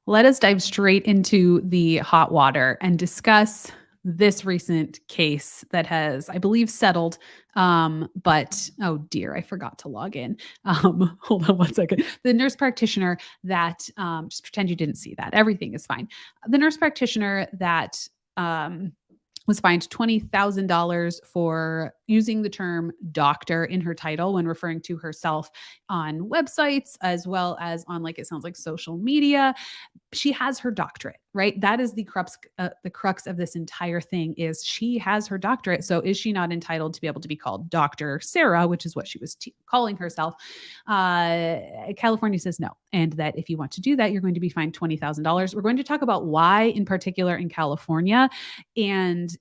Let us dive straight into the hot water and discuss this recent case that has, I believe, settled. But oh dear, I forgot to log in. Hold on one second. The nurse practitioner that just pretend you didn't see that. Everything is fine. The nurse practitioner that was fined $20,000 for using the term doctor in her title when referring to herself on websites as well as on, like, it sounds like, social media. She has her doctorate, right? That is the crux of this entire thing is she has her doctorate. So is she not entitled to be able to be called Dr. Sarah, which is what she was calling herself? California says no. And that if you want to do that, you're going to be fined $20,000. We're going to talk about why in particular in California and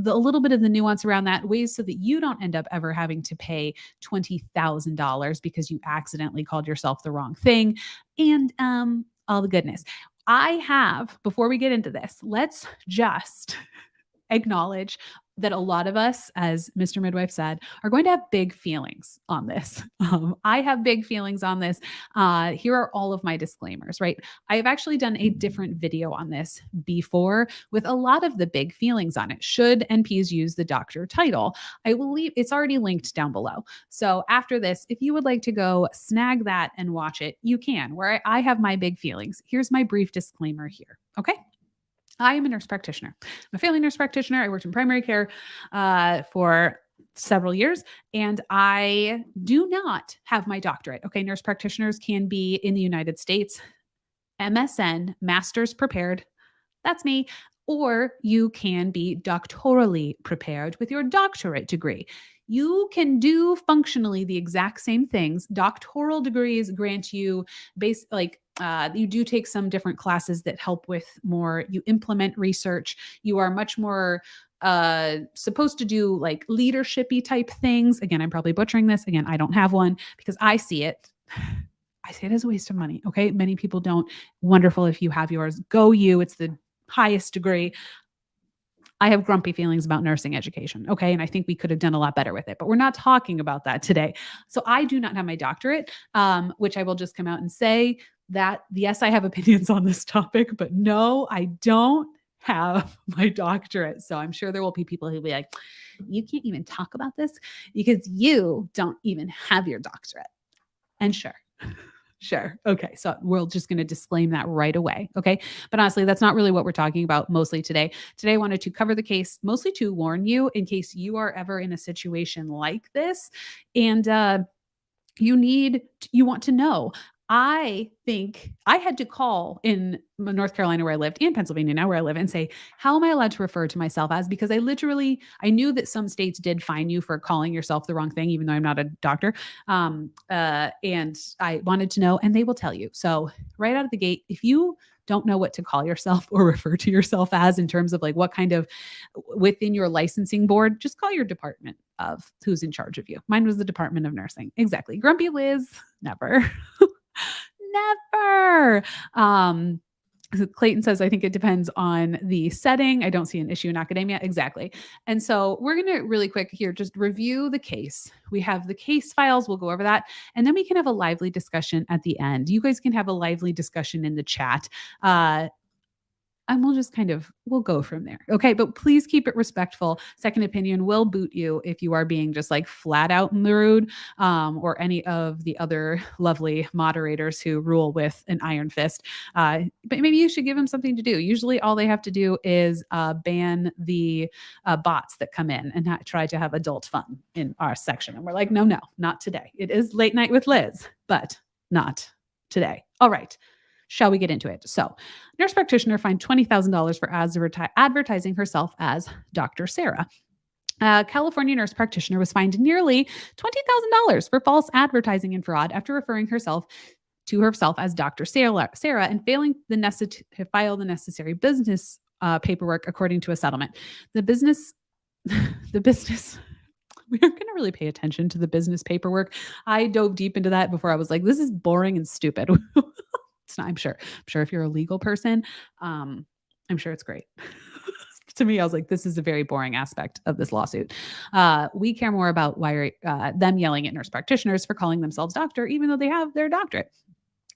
a little bit of the nuance around that, ways so that you don't end up ever having to pay $20,000 because you accidentally called yourself the wrong thing, and all the goodness. Before we get into this, let's just acknowledge that a lot of us, as Mr. Midwife said, are going to have big feelings on this. I have big feelings on this. Here are all of my disclaimers, right? I have actually done a different video on this before with a lot of the big feelings on it. Should NPs use the doctor title? I believe it's already linked down below. So after this, if you would like to go snag that and watch it, you can, where I have my big feelings. Here's my brief disclaimer here. Okay. I am a nurse practitioner. I'm a family nurse practitioner. I worked in primary care for several years, and I do not have my doctorate. Okay, nurse practitioners can be in the United States, MSN, master's prepared. That's me. Or you can be doctorally prepared with your doctorate degree. You can do functionally the exact same things. Doctoral degrees grant you you do take some different classes that help with more, you implement research. You are much more supposed to do like leadershipy type things. Again, I'm probably butchering this. Again, I don't have one because I see it. I see it as a waste of money. Okay. Many people don't. Wonderful if you have yours. Go you. It's the highest degree. I have grumpy feelings about nursing education. Okay. And I think we could have done a lot better with it, but we're not talking about that today. So I do not have my doctorate, which I will just come out and say that, yes, I have opinions on this topic, but no, I don't have my doctorate. So I'm sure there will be people who'll be like, you can't even talk about this because you don't even have your doctorate. And sure. Sure. Okay. So we're just going to disclaim that right away. Okay. But honestly, that's not really what we're talking about mostly today. Today, I wanted to cover the case mostly to warn you in case you are ever in a situation like this and you want to know. I think I had to call in North Carolina where I lived and Pennsylvania now where I live and say, how am I allowed to refer to myself as? Because I knew that some states did fine you for calling yourself the wrong thing, even though I'm not a doctor. And I wanted to know, and they will tell you. So right out of the gate, if you don't know what to call yourself or refer to yourself as in terms of like what kind of within your licensing board, just call your department of who's in charge of you. Mine was the Department of Nursing. Exactly. Grumpy Liz, never. Never. Clayton says, I think it depends on the setting. I don't see an issue in academia. Exactly. And so we're going to really quick here just review the case. We have the case files. We'll go over that. And then we can have a lively discussion at the end. You guys can have a lively discussion in the chat. And we'll go from there. Okay. But please keep it respectful. Second opinion will boot you if you are being just like flat out rude, or any of the other lovely moderators who rule with an iron fist. But maybe you should give them something to do. Usually all they have to do is ban the bots that come in and try to have adult fun in our section. And we're like, no, not today. It is late night with Liz, but not today. All right. Shall we get into it? So, nurse practitioner fined $20,000 for advertising herself as Dr. Sarah. California nurse practitioner was fined nearly $20,000 for false advertising and fraud after referring to herself as Dr. Sarah and failing to file the necessary business paperwork according to a settlement. The business we aren't going to really pay attention to the business paperwork. I dove deep into that before. I was like, this is boring and stupid. It's not, I'm sure if you're a legal person, I'm sure it's great. To me, I was like, this is a very boring aspect of this lawsuit. We care more about them yelling at nurse practitioners for calling themselves doctor, even though they have their doctorate.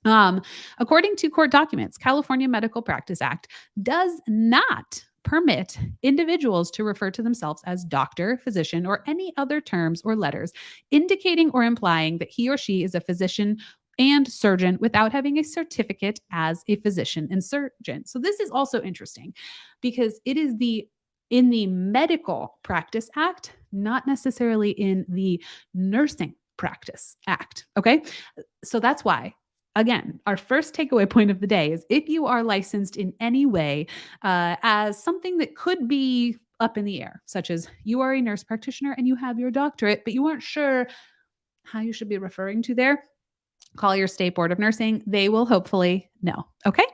Um, According to court documents, California Medical Practice Act does not permit individuals to refer to themselves as doctor, physician, or any other terms or letters indicating or implying that he or she is a physician and surgeon without having a certificate as a physician and surgeon. So this is also interesting because it is the in the Medical Practice Act, not necessarily in the Nursing Practice Act. Okay. So that's why, again, our first takeaway point of the day is if you are licensed in any way as something that could be up in the air, such as you are a nurse practitioner and you have your doctorate, but you aren't sure how you should be referring to there, call your state board of nursing. They will hopefully know. Okay.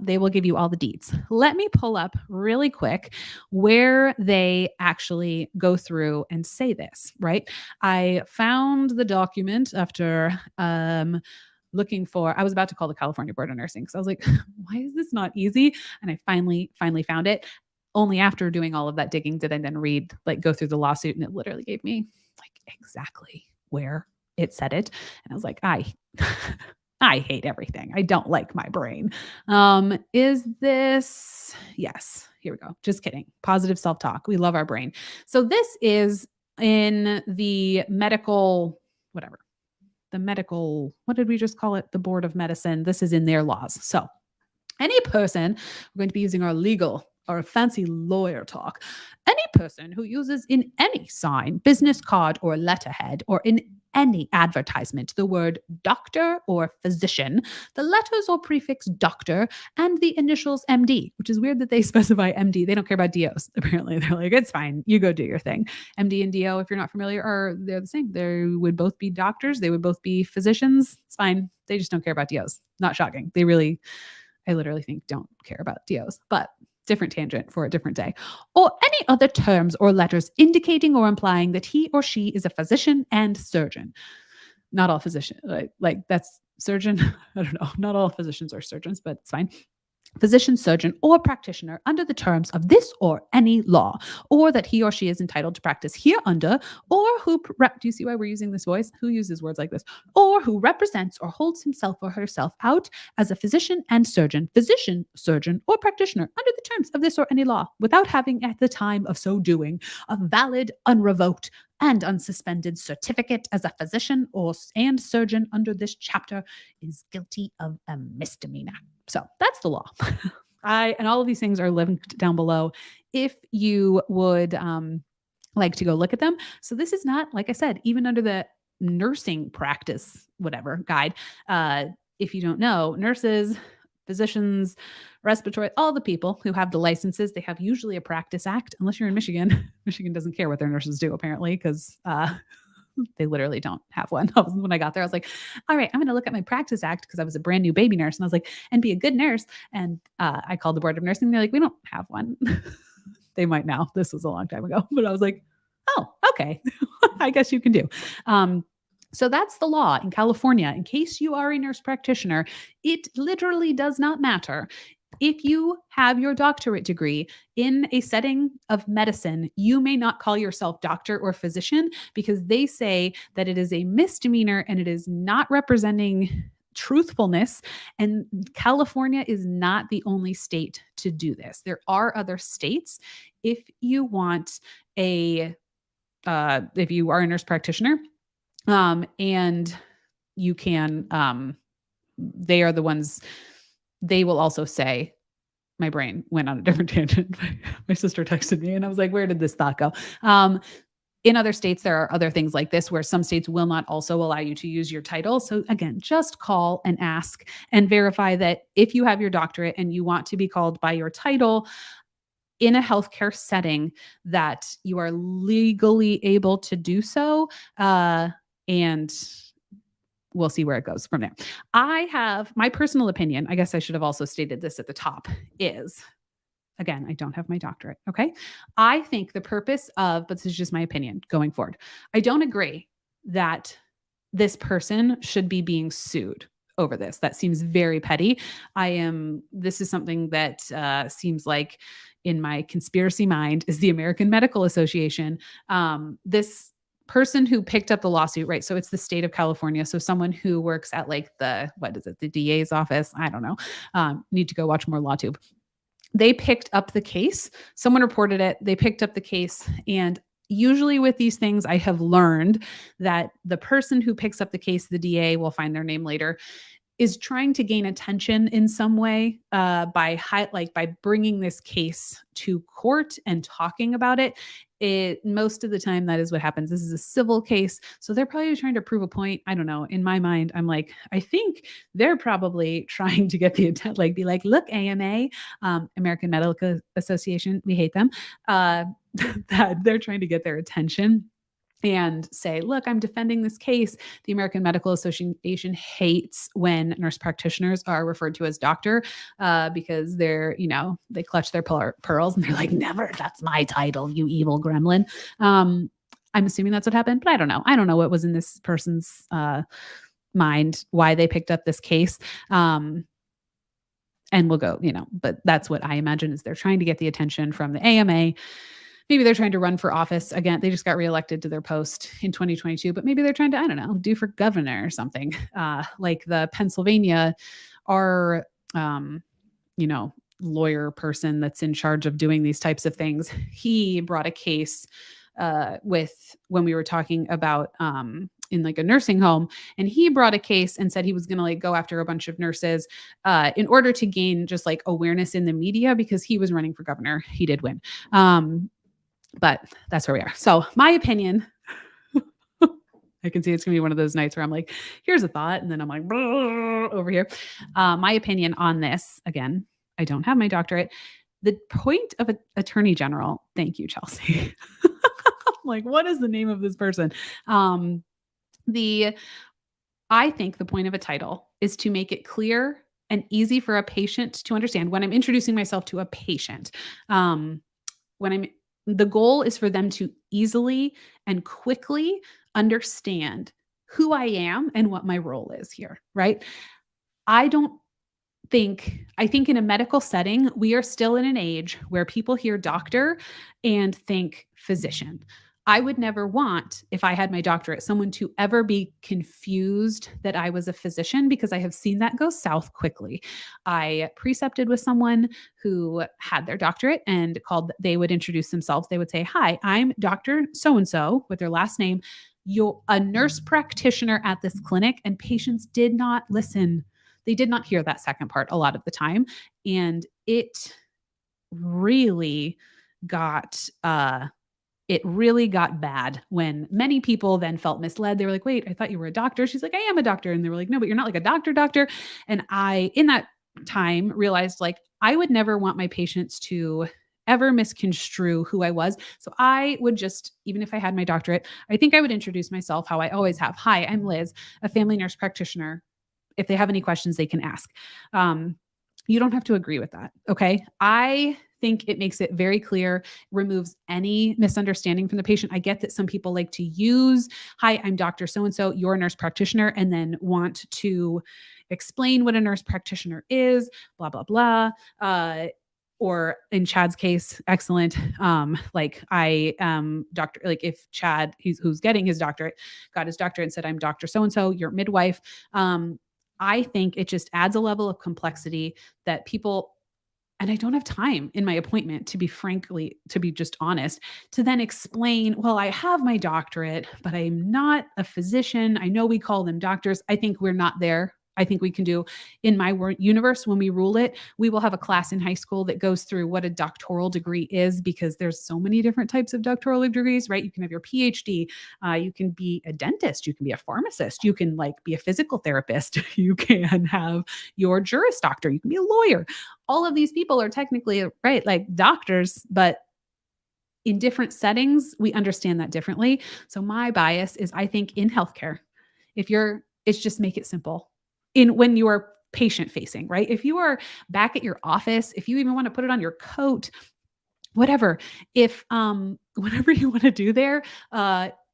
They will give you all the deeds. Let me pull up really quick where they actually go through and say this, right? I found the document after looking for, I was about to call the California Board of Nursing because I was like, why is this not easy? And I finally found it. Only after doing all of that digging did I then read, like go through the lawsuit, and it literally gave me like exactly where it said it. And I was like, I hate everything. I don't like my brain. Is this, yes, here we go. Just kidding. Positive self-talk. We love our brain. So this is in the medical, whatever, the medical, what did we just call it? The Board of Medicine. This is in their laws. So any person, we're going to be using our legal or fancy lawyer talk, any person who uses in any sign, business card, or letterhead, or in any advertisement the word doctor or physician, the letters or prefix doctor, and the initials MD, which is weird that they specify MD. They don't care about DOs. Apparently, they're like, it's fine. You go do your thing. MD and DO, if you're not familiar, they're the same. They would both be doctors. They would both be physicians. It's fine. They just don't care about DOs. Not shocking. I literally think don't care about DOs, but different tangent for a different day. Or any other terms or letters indicating or implying that he or she is a physician and surgeon. Not all physicians, like that's surgeon. I don't know. Not all physicians are surgeons, but it's fine. Physician, surgeon, or practitioner under the terms of this or any law, or that he or she is entitled to practice hereunder, or who, do you see why we're using this voice? Who uses words like this? Or who represents or holds himself or herself out as a physician and surgeon, physician, surgeon, or practitioner under the terms of this or any law, without having at the time of so doing a valid, unrevoked, and unsuspended certificate as a physician and surgeon under this chapter, is guilty of a misdemeanor. So that's the law. And all of these things are linked down below if you would like to go look at them. So this is not, like I said, even under the nursing practice, whatever guide. If you don't know, nurses, physicians, respiratory, all the people who have the licenses, they have usually a practice act, unless you're in Michigan. Michigan doesn't care what their nurses do, apparently, because they literally don't have one. When I got there, I was like, all right, I'm going to look at my practice act because I was a brand new baby nurse. And I was like, and be a good nurse. And I called the board of nursing. They're like, we don't have one. They might now. This was a long time ago. But I was like, oh, okay. I guess you can do. So that's the law in California. In case you are a nurse practitioner, it literally does not matter. If you have your doctorate degree in a setting of medicine, you may not call yourself doctor or physician because they say that it is a misdemeanor and it is not representing truthfulness. And California is not the only state to do this. There are other states. If you want if you are a nurse practitioner, and you can, they are the ones, they will also say, my brain went on a different tangent. My sister texted me and I was like, where did this thought go? In other states, there are other things like this where some states will not also allow you to use your title. So again, just call and ask and verify that if you have your doctorate and you want to be called by your title in a healthcare setting, that you are legally able to do so. And we'll see where it goes from there. I have my personal opinion. I guess I should have also stated this at the top is, again, I don't have my doctorate. Okay. I think the purpose of, but this is just my opinion going forward. I don't agree that this person should be being sued over this. That seems very petty. This is something that seems like in my conspiracy mind is the American Medical Association. This person who picked up the lawsuit, right? So it's the state of California. So someone who works at like what is it, the DA's office? I don't know. Need to go watch more LawTube. They picked up the case. Someone reported it. They picked up the case. And usually with these things, I have learned that the person who picks up the case, the DA, will find their name later, is trying to gain attention in some way by bringing this case to court and talking about it. Most of the time that is what happens. This is a civil case, so they're probably trying to prove a point. I don't know. In my mind, I'm like, I think they're probably trying to get the attention, like be like, look, AMA, American Medical Association, we hate them. That they're trying to get their attention and say, look, I'm defending this case. The American Medical Association hates when nurse practitioners are referred to as doctor because they clutch their pearls and they're like, never, that's my title, you evil gremlin. I'm assuming that's what happened, but I don't know. I don't know what was in this person's mind, why they picked up this case. And we'll go, but that's what I imagine is they're trying to get the attention from the AMA. Maybe they're trying to run for office again. They just got reelected to their post in 2022, but maybe they're trying to, I don't know, do for governor or something. Like the Pennsylvania, our, lawyer person that's in charge of doing these types of things. He brought a case when we were talking about in like a nursing home, and he brought a case and said he was going to like go after a bunch of nurses in order to gain just like awareness in the media because he was running for governor. He did win. But that's where we are. So my opinion, I can see it's going to be one of those nights where I'm like, here's a thought. And then I'm like, over here. My opinion on this, again, I don't have my doctorate. The point of an attorney general, thank you, Chelsea. Like, what is the name of this person? I think the point of a title is to make it clear and easy for a patient to understand. When I'm introducing myself to a patient, the goal is for them to easily and quickly understand who I am and what my role is here, right? I think in a medical setting, we are still in an age where people hear doctor and think physician. I would never want, if I had my doctorate, someone to ever be confused that I was a physician because I have seen that go south quickly. I precepted with someone who had their doctorate and they would introduce themselves. They would say, hi, I'm Dr. So-and-so with their last name. You're a nurse practitioner at this clinic, and patients did not listen. They did not hear that second part a lot of the time. And it really got bad when many people then felt misled. They were like, wait, I thought you were a doctor. She's like, I am a doctor. And they were like, no, but you're not like a doctor. And I, in that time, realized like, I would never want my patients to ever misconstrue who I was. So I would just, even if I had my doctorate, I think I would introduce myself how I always have. Hi, I'm Liz, a family nurse practitioner. If they have any questions, they can ask. You don't have to agree with that. Okay. I think it makes it very clear, removes any misunderstanding from the patient. I get that some people like to use, hi, I'm Dr. So-and-so, you're a nurse practitioner, and then want to explain what a nurse practitioner is, blah, blah, blah. Or in Chad's case, excellent. Like I doctor, like if Chad, who's getting his doctorate, got his doctorate and said, I'm Dr. So-and-so, your midwife. I think it just adds a level of complexity that people, and I don't have time in my appointment, to be just honest, to then explain, well, I have my doctorate, but I'm not a physician. I know we call them doctors. I think we're not there. I think we can do, in my universe, when we rule it, we will have a class in high school that goes through what a doctoral degree is, because there's so many different types of doctoral degrees, right? You can have your PhD, you can be a dentist, you can be a pharmacist, you can like be a physical therapist, you can have your Juris Doctor, you can be a lawyer. All of these people are technically, right, like doctors, but in different settings, we understand that differently. So my bias is, I think in healthcare, it's just make it simple. When you are patient facing, right? If you are back at your office, if you even want to put it on your coat, whatever, whatever you want to do there,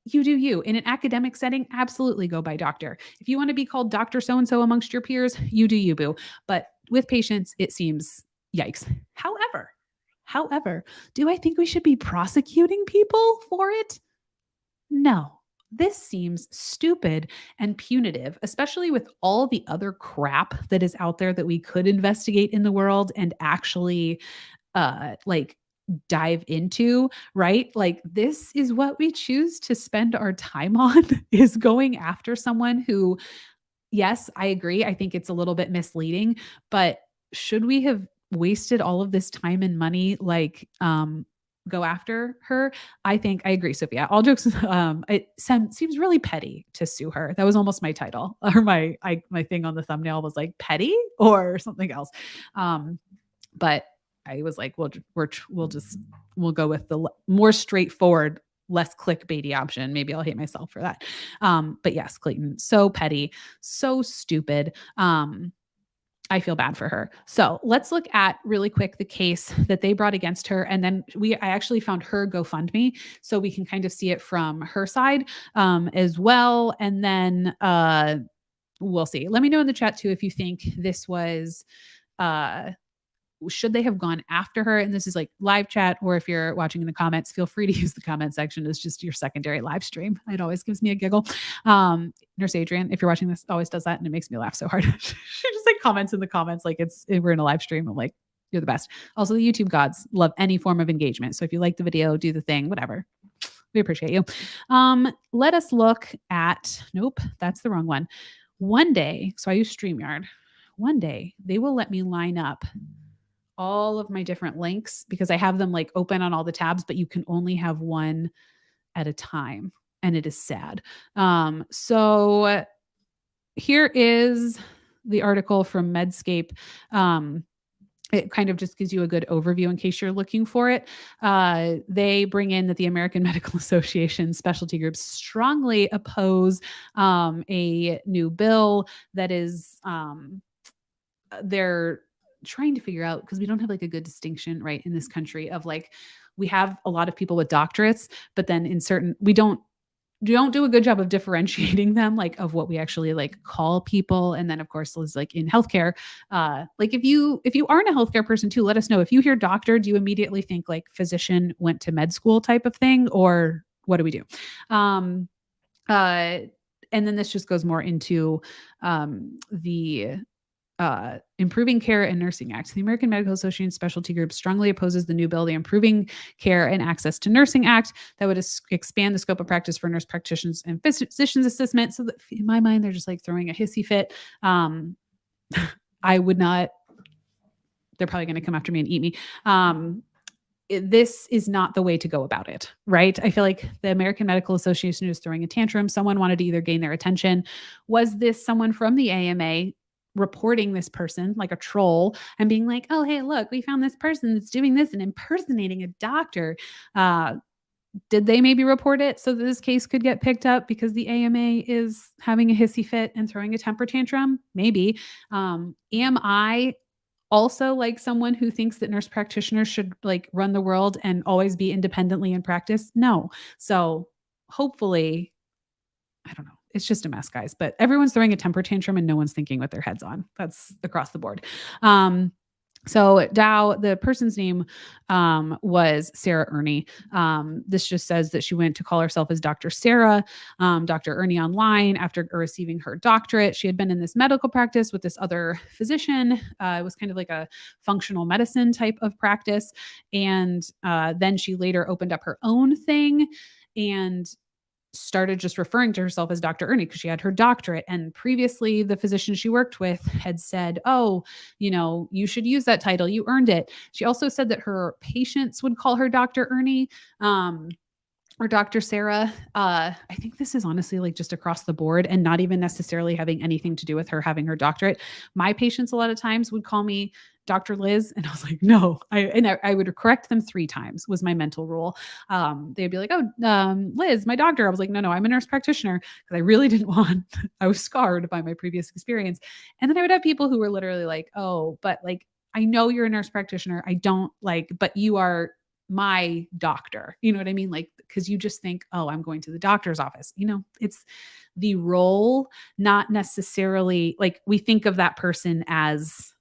you do you. In an academic setting, absolutely go by doctor. If you want to be called Dr. So-and-so amongst your peers, you do you, boo. But with patients, it seems yikes. However, do I think we should be prosecuting people for it? No. This seems stupid and punitive, especially with all the other crap that is out there that we could investigate in the world and actually like dive into, right? Like this is what we choose to spend our time on is going after someone who, yes, I agree. I think it's a little bit misleading, but should we have wasted all of this time and money like go after her? I think I agree, Sophia. All jokes it seems really petty to sue her. That was almost my title or my thing on the thumbnail was like petty or something else. But I was like, we'll go with the more straightforward, less clickbaity option. Maybe I'll hate myself for that. But yes, Clayton, so petty, so stupid. I feel bad for her. So let's look at really quick the case that they brought against her. And then I actually found her GoFundMe. So we can kind of see it from her side as well. And then we'll see. Let me know in the chat too if you think this was uh should they have gone after her? And this is like live chat, or if you're watching in the comments, feel free to use the comment section as just your secondary live stream. It always gives me a giggle. Nurse Adrian, if you're watching this, always does that, and it makes me laugh so hard. She just like comments in the comments like we're in a live stream. I'm like, you're the best. Also, the YouTube gods love any form of engagement. So if you like the video, do the thing, whatever. We appreciate you. Let us look at, nope, that's the wrong one. One day, so I use StreamYard. One day they will let me line up all of my different links because I have them like open on all the tabs, but you can only have one at a time. And it is sad. So here is the article from Medscape. It kind of just gives you a good overview in case you're looking for it. They bring in that the American Medical Association specialty groups strongly oppose a new bill that is they're trying to figure out because we don't have like a good distinction right in this country of like we have a lot of people with doctorates, but then in certain we don't do a good job of differentiating them like of what we actually like call people. And then of course is like in healthcare, like if you aren't a healthcare person too, let us know. If you hear doctor, do you immediately think like physician went to med school type of thing, or what do we do? And then this just goes more into the Improving Care and Nursing Act. The American Medical Association specialty group strongly opposes the new bill, the Improving Care and Access to Nursing Act, that would expand the scope of practice for nurse practitioners and physician's assistants. So that, in my mind, they're just like throwing a hissy fit. I would not. They're probably going to come after me and eat me. This is not the way to go about it, right? I feel like the American Medical Association is throwing a tantrum. Someone wanted to either gain their attention. Was this someone from the AMA reporting this person like a troll and being like, oh, hey, look, we found this person that's doing this and impersonating a doctor? Did they maybe report it so that this case could get picked up because the AMA is having a hissy fit and throwing a temper tantrum? Maybe. Am I also like someone who thinks that nurse practitioners should like run the world and always be independently in practice? No. So hopefully, I don't know. It's just a mess, guys, but everyone's throwing a temper tantrum and no one's thinking with their heads on. That's across the board. So Dow, the person's name was Sarah Erny. This just says that she went to call herself as Dr. Sarah, Dr. Erny online after receiving her doctorate. She had been in this medical practice with this other physician. It was kind of like a functional medicine type of practice. And then she later opened up her own thing and started just referring to herself as Dr. Erny because she had her doctorate. And previously, the physician she worked with had said, oh, you should use that title. You earned it. She also said that her patients would call her Dr. Erny. Or Dr. Sarah. I think this is honestly like just across the board and not even necessarily having anything to do with her having her doctorate. My patients a lot of times would call me Dr. Liz. And I was like, no, I would correct them 3 times was my mental rule. They'd be like, oh, Liz, my doctor. I was like, no, I'm a nurse practitioner because I really didn't want, I was scarred by my previous experience. And then I would have people who were literally like, oh, but like, I know you're a nurse practitioner. I don't like, but you are my doctor. You know what I mean? Like, because you just think, oh, I'm going to the doctor's office. It's the role, not necessarily like we think of that person as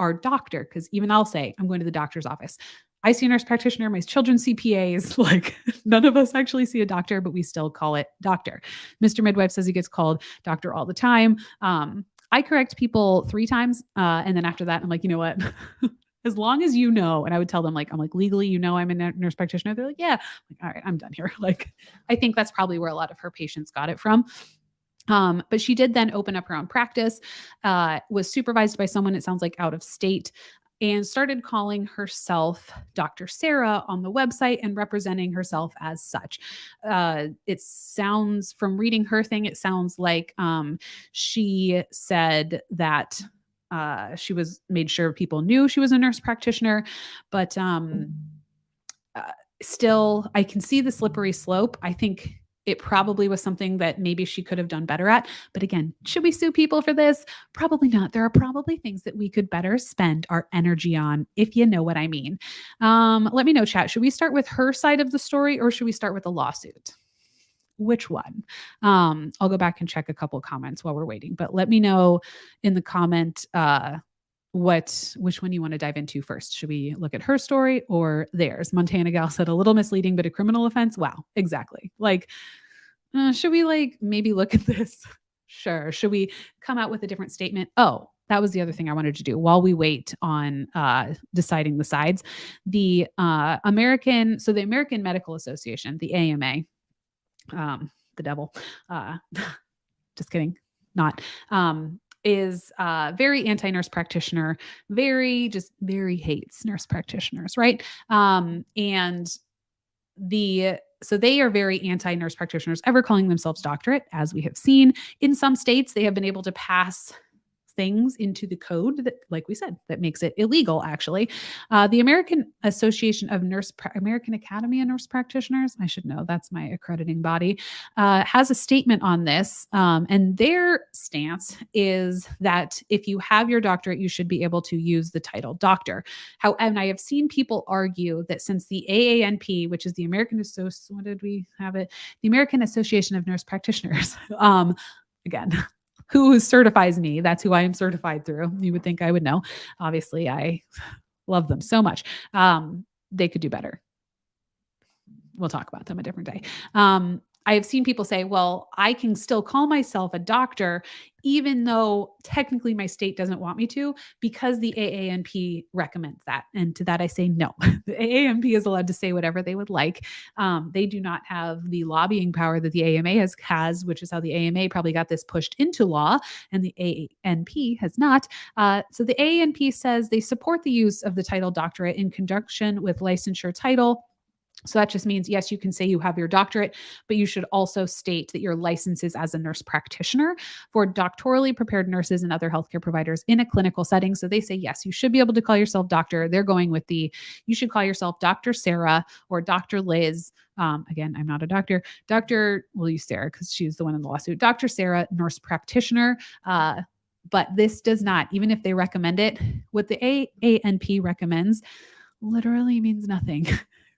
our doctor, because even I'll say, I'm going to the doctor's office. I see a nurse practitioner, my children's CPAs, like none of us actually see a doctor, but we still call it doctor. Mr. Midwife says he gets called doctor all the time. I correct people 3 times. And then after that, I'm like, you know what? As long as you know, and I would tell them I'm like, legally, I'm a nurse practitioner. They're like, yeah. I'm like, all right, I'm done here. Like, I think that's probably where a lot of her patients got it from. But she did then open up her own practice, was supervised by someone, it sounds like out of state, and started calling herself Dr. Sarah on the website and representing herself as such. It sounds, from reading her thing, it sounds like she said that she was made sure people knew she was a nurse practitioner, but still, I can see the slippery slope. I think it probably was something that maybe she could have done better at. But again, should we sue people for this? Probably not. There are probably things that we could better spend our energy on, if you know what I mean. Let me know, chat. Should we start with her side of the story or should we start with the lawsuit? Which one? I'll go back and check a couple comments while we're waiting, but let me know in the comment which one you want to dive into first. Should we look at her story or theirs? Montana Gal said a little misleading, but a criminal offense. Wow, exactly. Like, should we maybe look at this? Sure. Should we come out with a different statement? Oh, that was the other thing I wanted to do while we wait on deciding the sides. The American Medical Association, the AMA, the devil, just kidding, not, is very anti-nurse practitioner, very hates nurse practitioners, right? So they are very anti-nurse practitioners ever calling themselves doctorate, as we have seen. In some states, they have been able to pass things into the code that, like we said, that makes it illegal, actually. The American Association of American Academy of Nurse Practitioners, I should know, that's my accrediting body, has a statement on this. And their stance is that if you have your doctorate, you should be able to use the title doctor. And I have seen people argue that since the AANP, which is the American Association, what did we have it? The American Association of Nurse Practitioners, again, who certifies me. That's who I am certified through. You would think I would know. Obviously, I love them so much. They could do better. We'll talk about them a different day. I have seen people say, well, I can still call myself a doctor, even though technically my state doesn't want me to, because the AANP recommends that. And to that, I say no. The AANP is allowed to say whatever they would like. They do not have the lobbying power that the AMA has, which is how the AMA probably got this pushed into law, and the AANP has not. So the AANP says they support the use of the title doctorate in conjunction with licensure title. So that just means, yes, you can say you have your doctorate, but you should also state that your license is as a nurse practitioner for doctorally prepared nurses and other healthcare providers in a clinical setting. So they say, yes, you should be able to call yourself doctor. They're going with you should call yourself Dr. Sarah or Dr. Liz. Again, I'm not a doctor. We'll use Sarah because she's the one in the lawsuit. Dr. Sarah, nurse practitioner. But this does not, even if they recommend it, what the AANP recommends literally means nothing.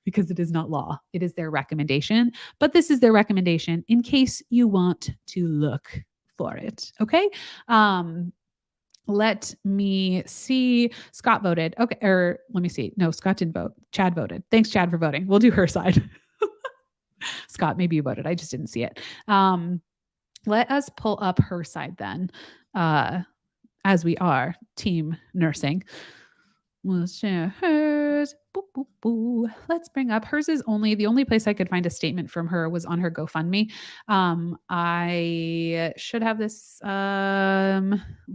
Because it is not law. It is their recommendation. But this is their recommendation in case you want to look for it. Okay. Let me see. Scott voted. Okay. Or let me see. No, Scott didn't vote. Chad voted. Thanks, Chad, for voting. We'll do her side. Scott, maybe you voted. I just didn't see it. Let us pull up her side then, as we are team nursing. We'll share hers. Boo, boo, boo. Let's bring up hers. Is the only place I could find a statement from her was on her GoFundMe. I should have this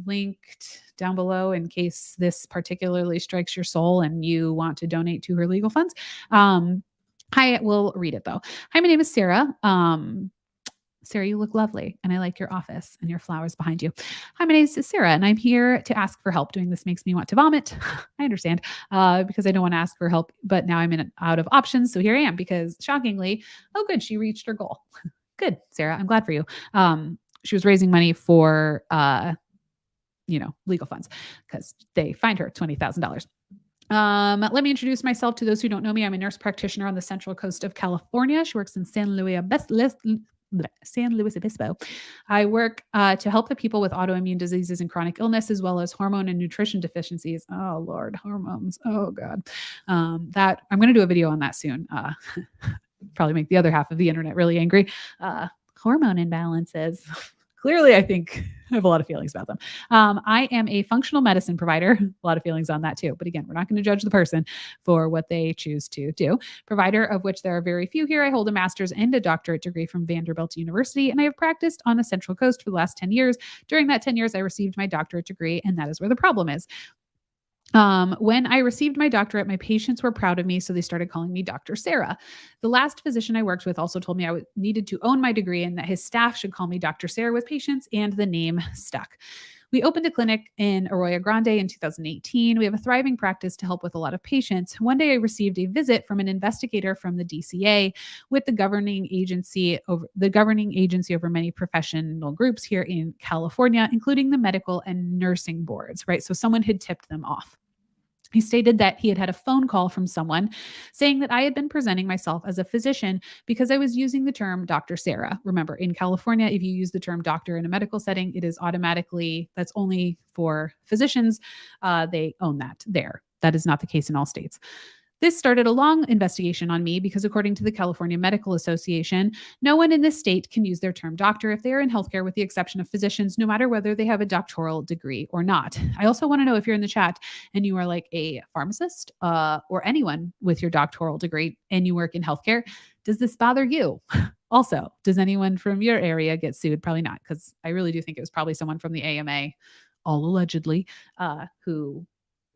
linked down below in case this particularly strikes your soul and you want to donate to her legal funds. I will read it though. Hi, my name is Sarah. Sarah, you look lovely, and I like your office and your flowers behind you. Hi, my name is Sarah, and I'm here to ask for help. Doing this makes me want to vomit. I understand, because I don't want to ask for help, but now I'm out of options, so here I am, because shockingly, oh good, she reached her goal. Good, Sarah, I'm glad for you. She was raising money for, legal funds, because they fined her $20,000. Let me introduce myself to those who don't know me. I'm a nurse practitioner on the Central Coast of California. She works in San Luis San Luis Obispo. I work to help the people with autoimmune diseases and chronic illness, as well as hormone and nutrition deficiencies. Oh Lord, hormones. Oh God. That I'm going to do a video on that soon. Probably make the other half of the internet really angry. Hormone imbalances. Clearly, I think I have a lot of feelings about them. I am a functional medicine provider. A lot of feelings on that too. But again, we're not going to judge the person for what they choose to do. Provider, of which there are very few here. I hold a master's and a doctorate degree from Vanderbilt University, and I have practiced on the Central Coast for the last 10 years. During that 10 years, I received my doctorate degree, and that is where the problem is. When I received my doctorate, my patients were proud of me, so they started calling me Dr. Sarah. The last physician I worked with also told me I needed to own my degree and that his staff should call me Dr. Sarah with patients, and the name stuck. We opened a clinic in Arroyo Grande in 2018. We have a thriving practice to help with a lot of patients. One day I received a visit from an investigator from the DCA with the governing agency over many professional groups here in California, including the medical and nursing boards, right? So someone had tipped them off. He stated that he had had a phone call from someone saying that I had been presenting myself as a physician because I was using the term Dr. Sarah. Remember, in California, if you use the term doctor in a medical setting, it is automatically, that's only for physicians. They own that there. That is not the case in all states. This started a long investigation on me because, according to the California Medical Association, no one in this state can use their term doctor if they are in healthcare, with the exception of physicians, no matter whether they have a doctoral degree or not. I also want to know, if you're in the chat and you are like a pharmacist or anyone with your doctoral degree and you work in healthcare, does this bother you? Also, does anyone from your area get sued? Probably not, because I really do think it was probably someone from the AMA, all allegedly, who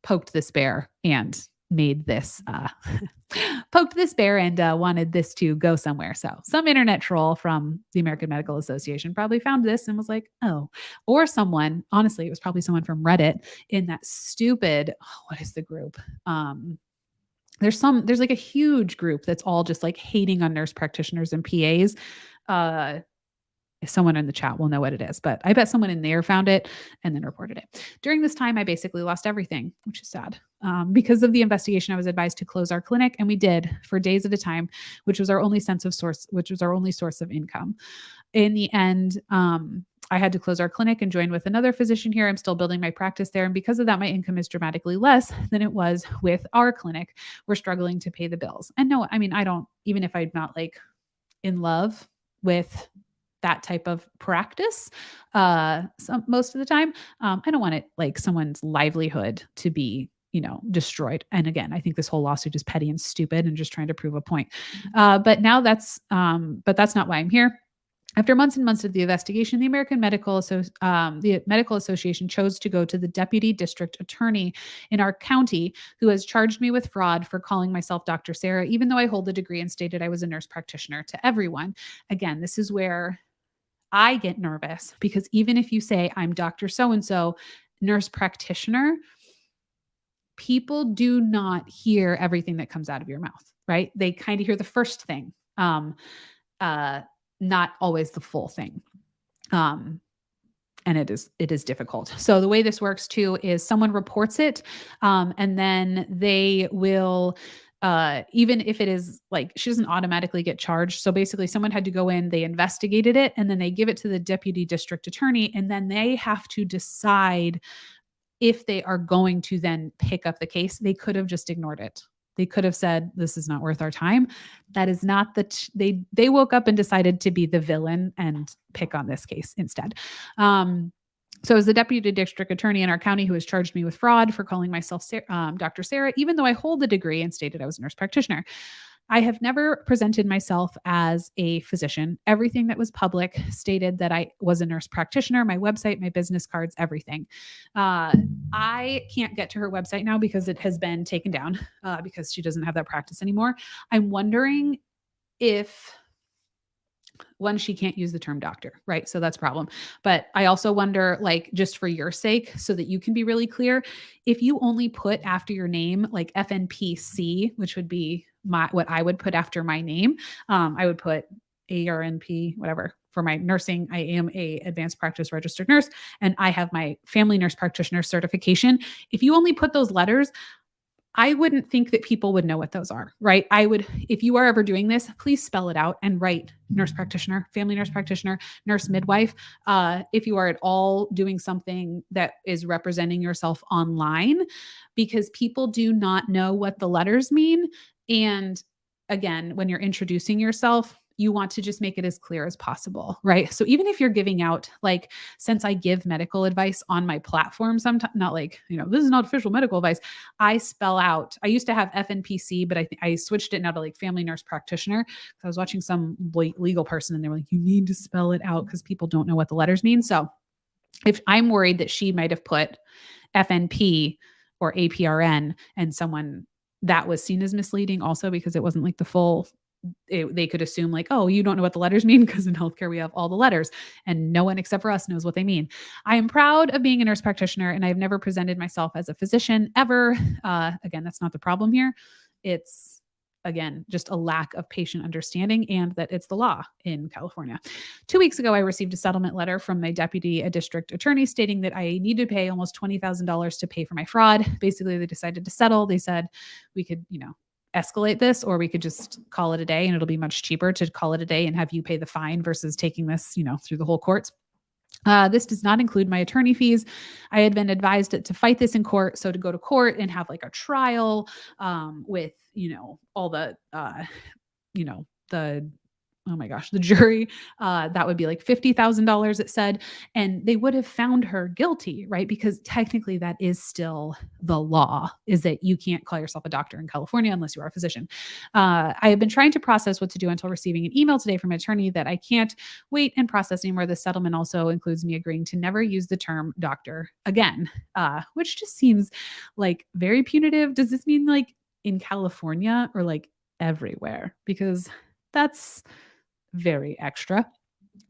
poked this bear and made this poked this bear and wanted this to go somewhere. So some internet troll from the American Medical Association probably found this and was like, oh, or someone, honestly, it was probably someone from Reddit in that stupid, what is the group? There's like a huge group that's all just like hating on nurse practitioners and PAs. If someone in the chat will know what it is, but I bet someone in there found it and then reported it. During this time, I basically lost everything, which is sad. Because of the investigation, I was advised to close our clinic, and we did for days at a time, which was our only source of income. In the end, I had to close our clinic and join with another physician here. I'm still building my practice there. And because of that, my income is dramatically less than it was with our clinic. We're struggling to pay the bills. And no, I mean, I don't, even if I'm not like in love with that type of practice, most of the time, I don't want it like someone's livelihood to be, destroyed. And again, I think this whole lawsuit is petty and stupid and just trying to prove a point. But that's not why I'm here. After months and months of the investigation, the Medical Association chose to go to the deputy district attorney in our county, who has charged me with fraud for calling myself Dr. Sarah, even though I hold a degree and stated I was a nurse practitioner to everyone. Again, this is where I get nervous, because even if you say I'm Dr. So-and-so, nurse practitioner, people do not hear everything that comes out of your mouth, right? They kind of hear the first thing, not always the full thing. And it is difficult. So the way this works too is someone reports it, and then they will, even if it is like, she doesn't automatically get charged. So basically someone had to go in, they investigated it, and then they give it to the deputy district attorney, and then they have to decide if they are going to then pick up the case. They could have just ignored it. They could have said, this is not worth our time. That is not they woke up and decided to be the villain and pick on this case instead. So as the deputy district attorney in our county, who has charged me with fraud for calling myself Dr. Sarah, even though I hold the degree and stated I was a nurse practitioner, I have never presented myself as a physician. Everything that was public stated that I was a nurse practitioner, my website, my business cards, everything. I can't get to her website now because it has been taken down because she doesn't have that practice anymore. I'm wondering if, one, she can't use the term doctor, right? So that's a problem. But I also wonder, like, just for your sake, so that you can be really clear, if you only put after your name, like FNPC, which would be what I would put after my name, I would put ARNP, whatever. For my nursing, I am a advanced practice registered nurse, and I have my family nurse practitioner certification. If you only put those letters, I wouldn't think that people would know what those are, right? If you are ever doing this, please spell it out and write nurse practitioner, family nurse practitioner, nurse midwife. If you are at all doing something that is representing yourself online, because people do not know what the letters mean. And again, when you're introducing yourself, you want to just make it as clear as possible, right? So even if you're giving out, like, since I give medical advice on my platform, sometimes not like, this is not official medical advice. I spell out, I used to have FNPC, but I switched it now to like family nurse practitioner. Because I was watching some legal person and they were like, you need to spell it out because people don't know what the letters mean. So if I'm worried that she might have put FNP or APRN and someone that was seen as misleading also because it wasn't like the full, they could assume like, oh, you don't know what the letters mean because in healthcare we have all the letters and no one except for us knows what they mean. I am proud of being a nurse practitioner and I've never presented myself as a physician ever. Again, that's not the problem here. It's, again, just a lack of patient understanding and that it's the law in California. 2 weeks ago, I received a settlement letter from my deputy, a district attorney, stating that I need to pay almost $20,000 to pay for my fraud. Basically, they decided to settle. They said we could, escalate this, or we could just call it a day and it'll be much cheaper to call it a day and have you pay the fine versus taking this, through the whole courts. This does not include my attorney fees. I had been advised to fight this in court. So to go to court and have like a trial with, all the, the, oh my gosh, the jury, that would be like $50,000, it said, and they would have found her guilty, right? Because technically that is still the law, is that you can't call yourself a doctor in California unless you are a physician. I have been trying to process what to do until receiving an email today from an attorney that I can't wait and process anymore. The settlement also includes me agreeing to never use the term doctor again, which just seems like very punitive. Does this mean like in California or like everywhere? Because that's very extra.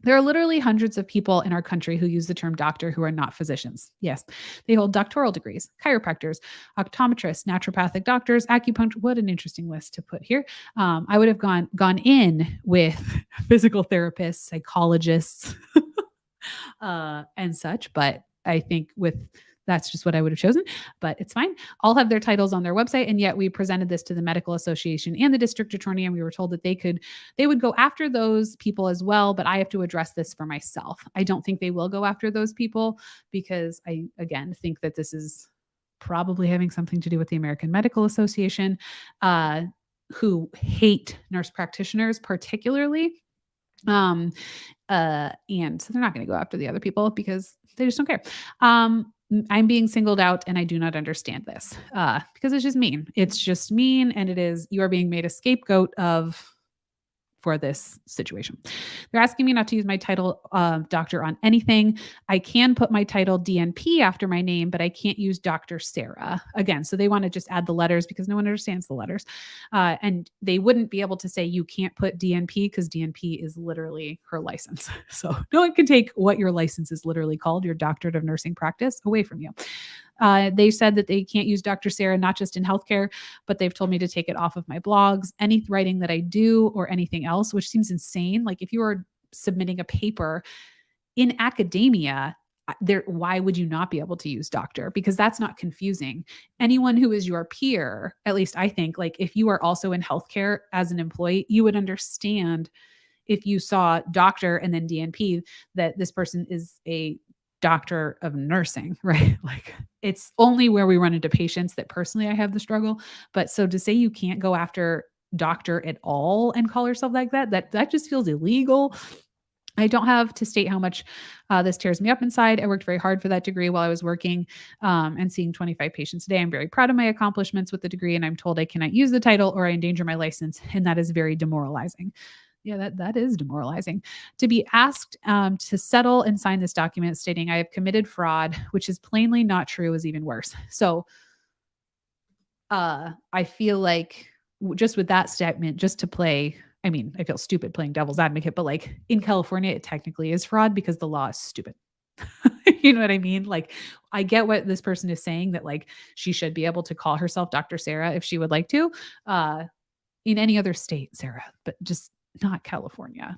There are literally hundreds of people in our country who use the term doctor who are not physicians. Yes, they hold doctoral degrees, chiropractors, optometrists, naturopathic doctors, acupuncture. What an interesting list to put here. I would have gone in with physical therapists, psychologists, and such, but I think that's just what I would have chosen, but it's fine. All have their titles on their website. And yet we presented this to the medical association and the district attorney. And we were told that they would go after those people as well. But I have to address this for myself. I don't think they will go after those people because I, again, think that this is probably having something to do with the American Medical Association, who hate nurse practitioners particularly. And so they're not going to go after the other people because they just don't care. I'm being singled out and I do not understand this because it's just mean. It's just mean. And you are being made a scapegoat for this situation. They're asking me not to use my title doctor on anything. I can put my title DNP after my name, but I can't use Dr. Sarah. Again, so they want to just add the letters because no one understands the letters. And they wouldn't be able to say you can't put DNP because DNP is literally her license. So no one can take what your license is literally called, your Doctorate of Nursing Practice, away from you. They said that they can't use Dr. Sarah, not just in healthcare, but they've told me to take it off of my blogs, any writing that I do or anything else, which seems insane. Like if you are submitting a paper in academia, why would you not be able to use doctor? Because that's not confusing. Anyone who is your peer, at least I think, like if you are also in healthcare as an employee, you would understand if you saw doctor and then DNP that this person is a doctor of nursing, right? Like it's only where we run into patients that personally I have the struggle. But so to say you can't go after doctor at all and call yourself like that just feels illegal. I don't have to state how much this tears me up inside. I worked very hard for that degree while I was working and seeing 25 patients a day. I'm very proud of my accomplishments with the degree, and I'm told I cannot use the title or I endanger my license, and that is very demoralizing. Yeah, that is demoralizing. To be asked to settle and sign this document stating I have committed fraud, which is plainly not true, is even worse. So I feel like just with that statement, just to play, I mean, I feel stupid playing devil's advocate, but like in California, it technically is fraud because the law is stupid. You know what I mean? Like, I get what this person is saying, that like she should be able to call herself Dr. Sarah if she would like to, in any other state, Sarah, but just not California,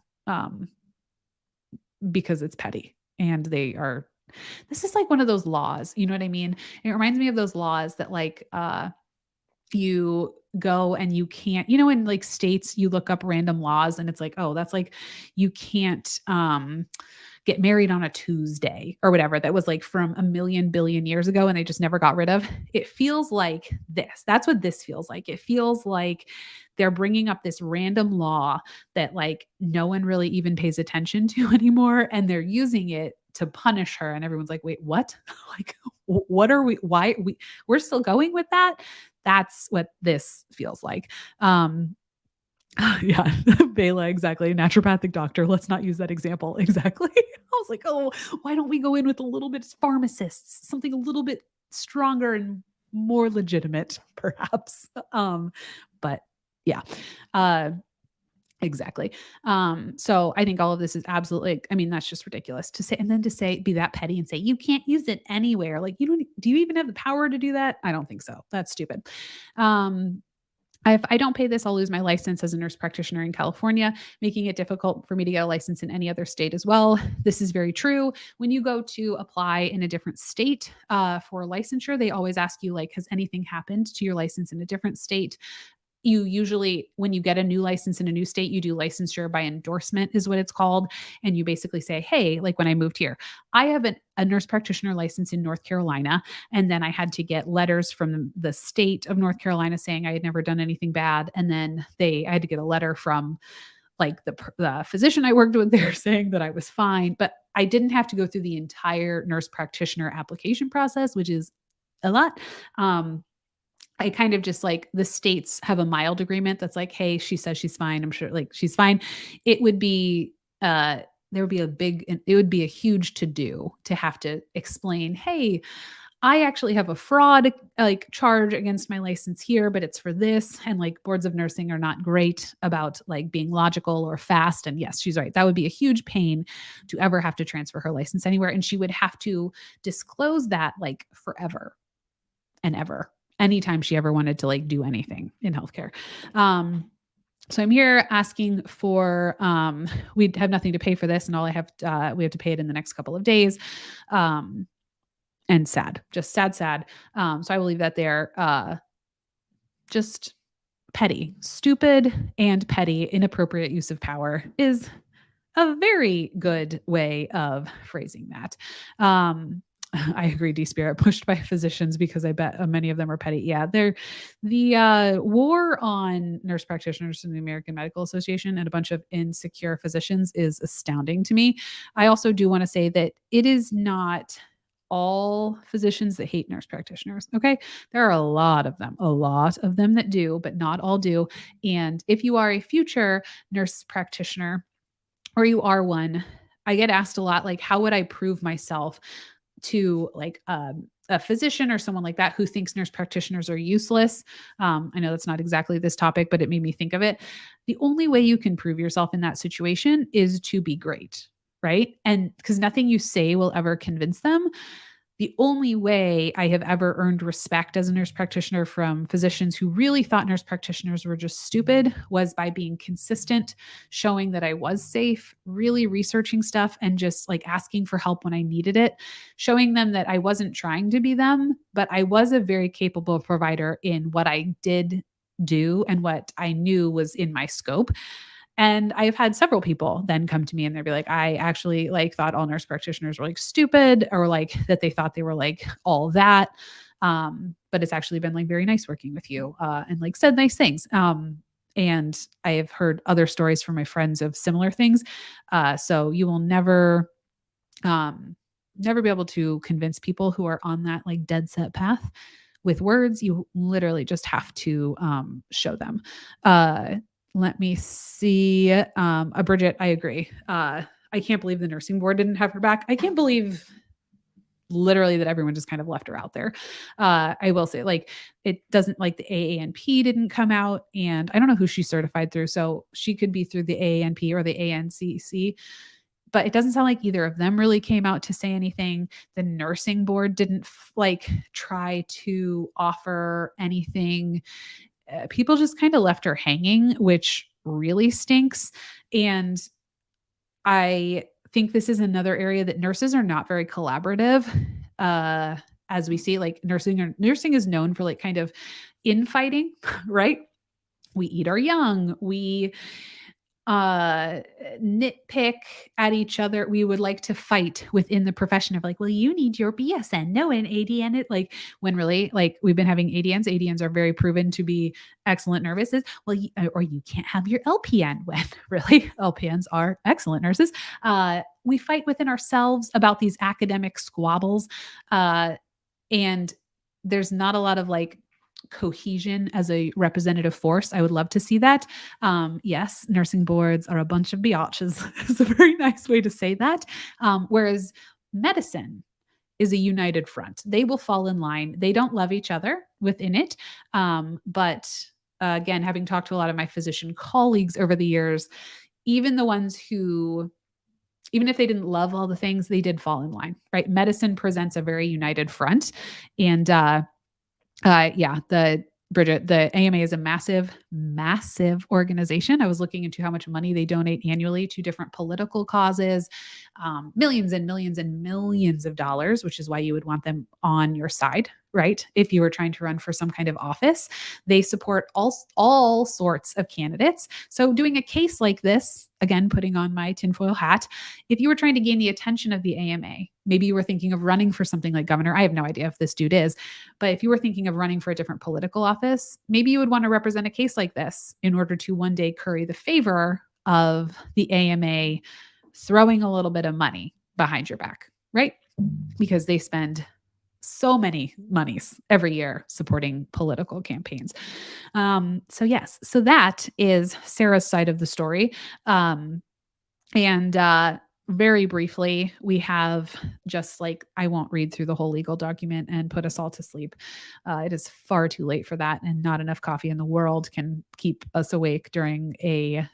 because it's petty and this is like one of those laws, you know what I mean? It reminds me of those laws that like, You go and you can't, you know, in like states, you look up random laws and it's like, oh, that's like, you can't get married on a Tuesday or whatever. That was like from a million billion years ago and they just never got rid of. It feels like this. That's what this feels like. It feels like they're bringing up this random law that like no one really even pays attention to anymore. And they're using it to punish her. And everyone's like, wait, what? Like, what are we, why we're still going with that? That's what this feels like. Yeah, Bela, exactly. Naturopathic doctor. Let's not use that example. Exactly. I was like, oh, why don't we go in with a little bit pharmacists, something a little bit stronger and more legitimate, perhaps. But yeah. Uh, exactly. So I think all of this is absolutely, I mean, that's just ridiculous to say. And then to say, be that petty and say, you can't use it anywhere. Like, you don't, do you even have the power to do that? I don't think so. That's stupid. Um, if I don't pay this, I'll lose my license as a nurse practitioner in California, making it difficult for me to get a license in any other state as well. This is very true. When you go to apply in a different state for licensure, they always ask you, like, has anything happened to your license in a different state? You usually, when you get a new license in a new state, you do licensure by endorsement is what it's called. And you basically say, hey, like when I moved here, I have a nurse practitioner license in North Carolina. And then I had to get letters from the state of North Carolina saying I had never done anything bad. And then I had to get a letter from like the physician I worked with there saying that I was fine. But I didn't have to go through the entire nurse practitioner application process, which is a lot. I kind of just like the states have a mild agreement that's like, hey, she says she's fine. I'm sure like she's fine. It would be there would be it would be a huge to do to have to explain, hey, I actually have a fraud like charge against my license here, but it's for this. And like boards of nursing are not great about like being logical or fast. And yes, she's right. That would be a huge pain to ever have to transfer her license anywhere. And she would have to disclose that like forever and ever anytime she ever wanted to like do anything in healthcare. So I'm here asking for we have nothing to pay for this and all I have we have to pay it in the next couple of days. And sad, just sad. So I believe that they're just petty, stupid and petty, inappropriate use of power is a very good way of phrasing that. I agree, D Spirit, pushed by physicians because I bet many of them are petty. Yeah, they're the war on nurse practitioners in the American Medical Association and a bunch of insecure physicians is astounding to me. I also do want to say that it is not all physicians that hate nurse practitioners. Okay. There are a lot of them that do, but not all do. And if you are a future nurse practitioner or you are one, I get asked a lot, like, how would I prove myself to like a physician or someone like that who thinks nurse practitioners are useless? I know that's not exactly this topic, but it made me think of it. The only way you can prove yourself in that situation is to be great, right? And because nothing you say will ever convince them. The only way I have ever earned respect as a nurse practitioner from physicians who really thought nurse practitioners were just stupid was by being consistent, showing that I was safe, really researching stuff, and just like asking for help when I needed it, showing them that I wasn't trying to be them, but I was a very capable provider in what I did do and what I knew was in my scope. And I've had several people then come to me and they'll be like, I actually like thought all nurse practitioners were like stupid or like that they thought they were like all that. But it's actually been like very nice working with you and like said nice things. And I have heard other stories from my friends of similar things. So you will never be able to convince people who are on that like dead set path with words. You literally just have to show them. Let me see. Bridget, I agree. I can't believe the nursing board didn't have her back. I can't believe literally that everyone just kind of left her out there. I will say, like, it doesn't like the AANP didn't come out, and I don't know who she's certified through. So she could be through the AANP or the ANCC, but it doesn't sound like either of them really came out to say anything. The nursing board didn't like try to offer anything. People just kind of left her hanging, which really stinks. And I think this is another area that nurses are not very collaborative. As we see, like nursing is known for like kind of infighting, right? We eat our young. We nitpick at each other. We would like to fight within the profession of like, well, you need your BSN, no, an ADN. It like when really like we've been having ADNs. ADNs are very proven to be excellent nurses. Well, or you can't have your LPN when really LPNs are excellent nurses. We fight within ourselves about these academic squabbles, and there's not a lot of like cohesion as a representative force. I would love to see that. Yes, nursing boards are a bunch of biatches. It's a very nice way to say that. Whereas medicine is a united front. They will fall in line. They don't love each other within it. But again, having talked to a lot of my physician colleagues over the years, even the ones who even if they didn't love all the things, they did fall in line, right? Medicine presents a very united front. And yeah, Bridget, the AMA is a massive, massive organization. I was looking into how much money they donate annually to different political causes, millions and millions and millions of dollars, which is why you would want them on your side, right? If you were trying to run for some kind of office, they support all sorts of candidates. So doing a case like this, again, putting on my tinfoil hat, if you were trying to gain the attention of the AMA, maybe you were thinking of running for something like governor. I have no idea if this dude is, but if you were thinking of running for a different political office, maybe you would want to represent a case like this in order to one day curry the favor of the AMA throwing a little bit of money behind your back, right? Because they spend so many monies every year supporting political campaigns. So yes, so that is Sarah's side of the story. And very briefly, we have just like, I won't read through the whole legal document and put us all to sleep. It is far too late for that, and not enough coffee in the world can keep us awake during a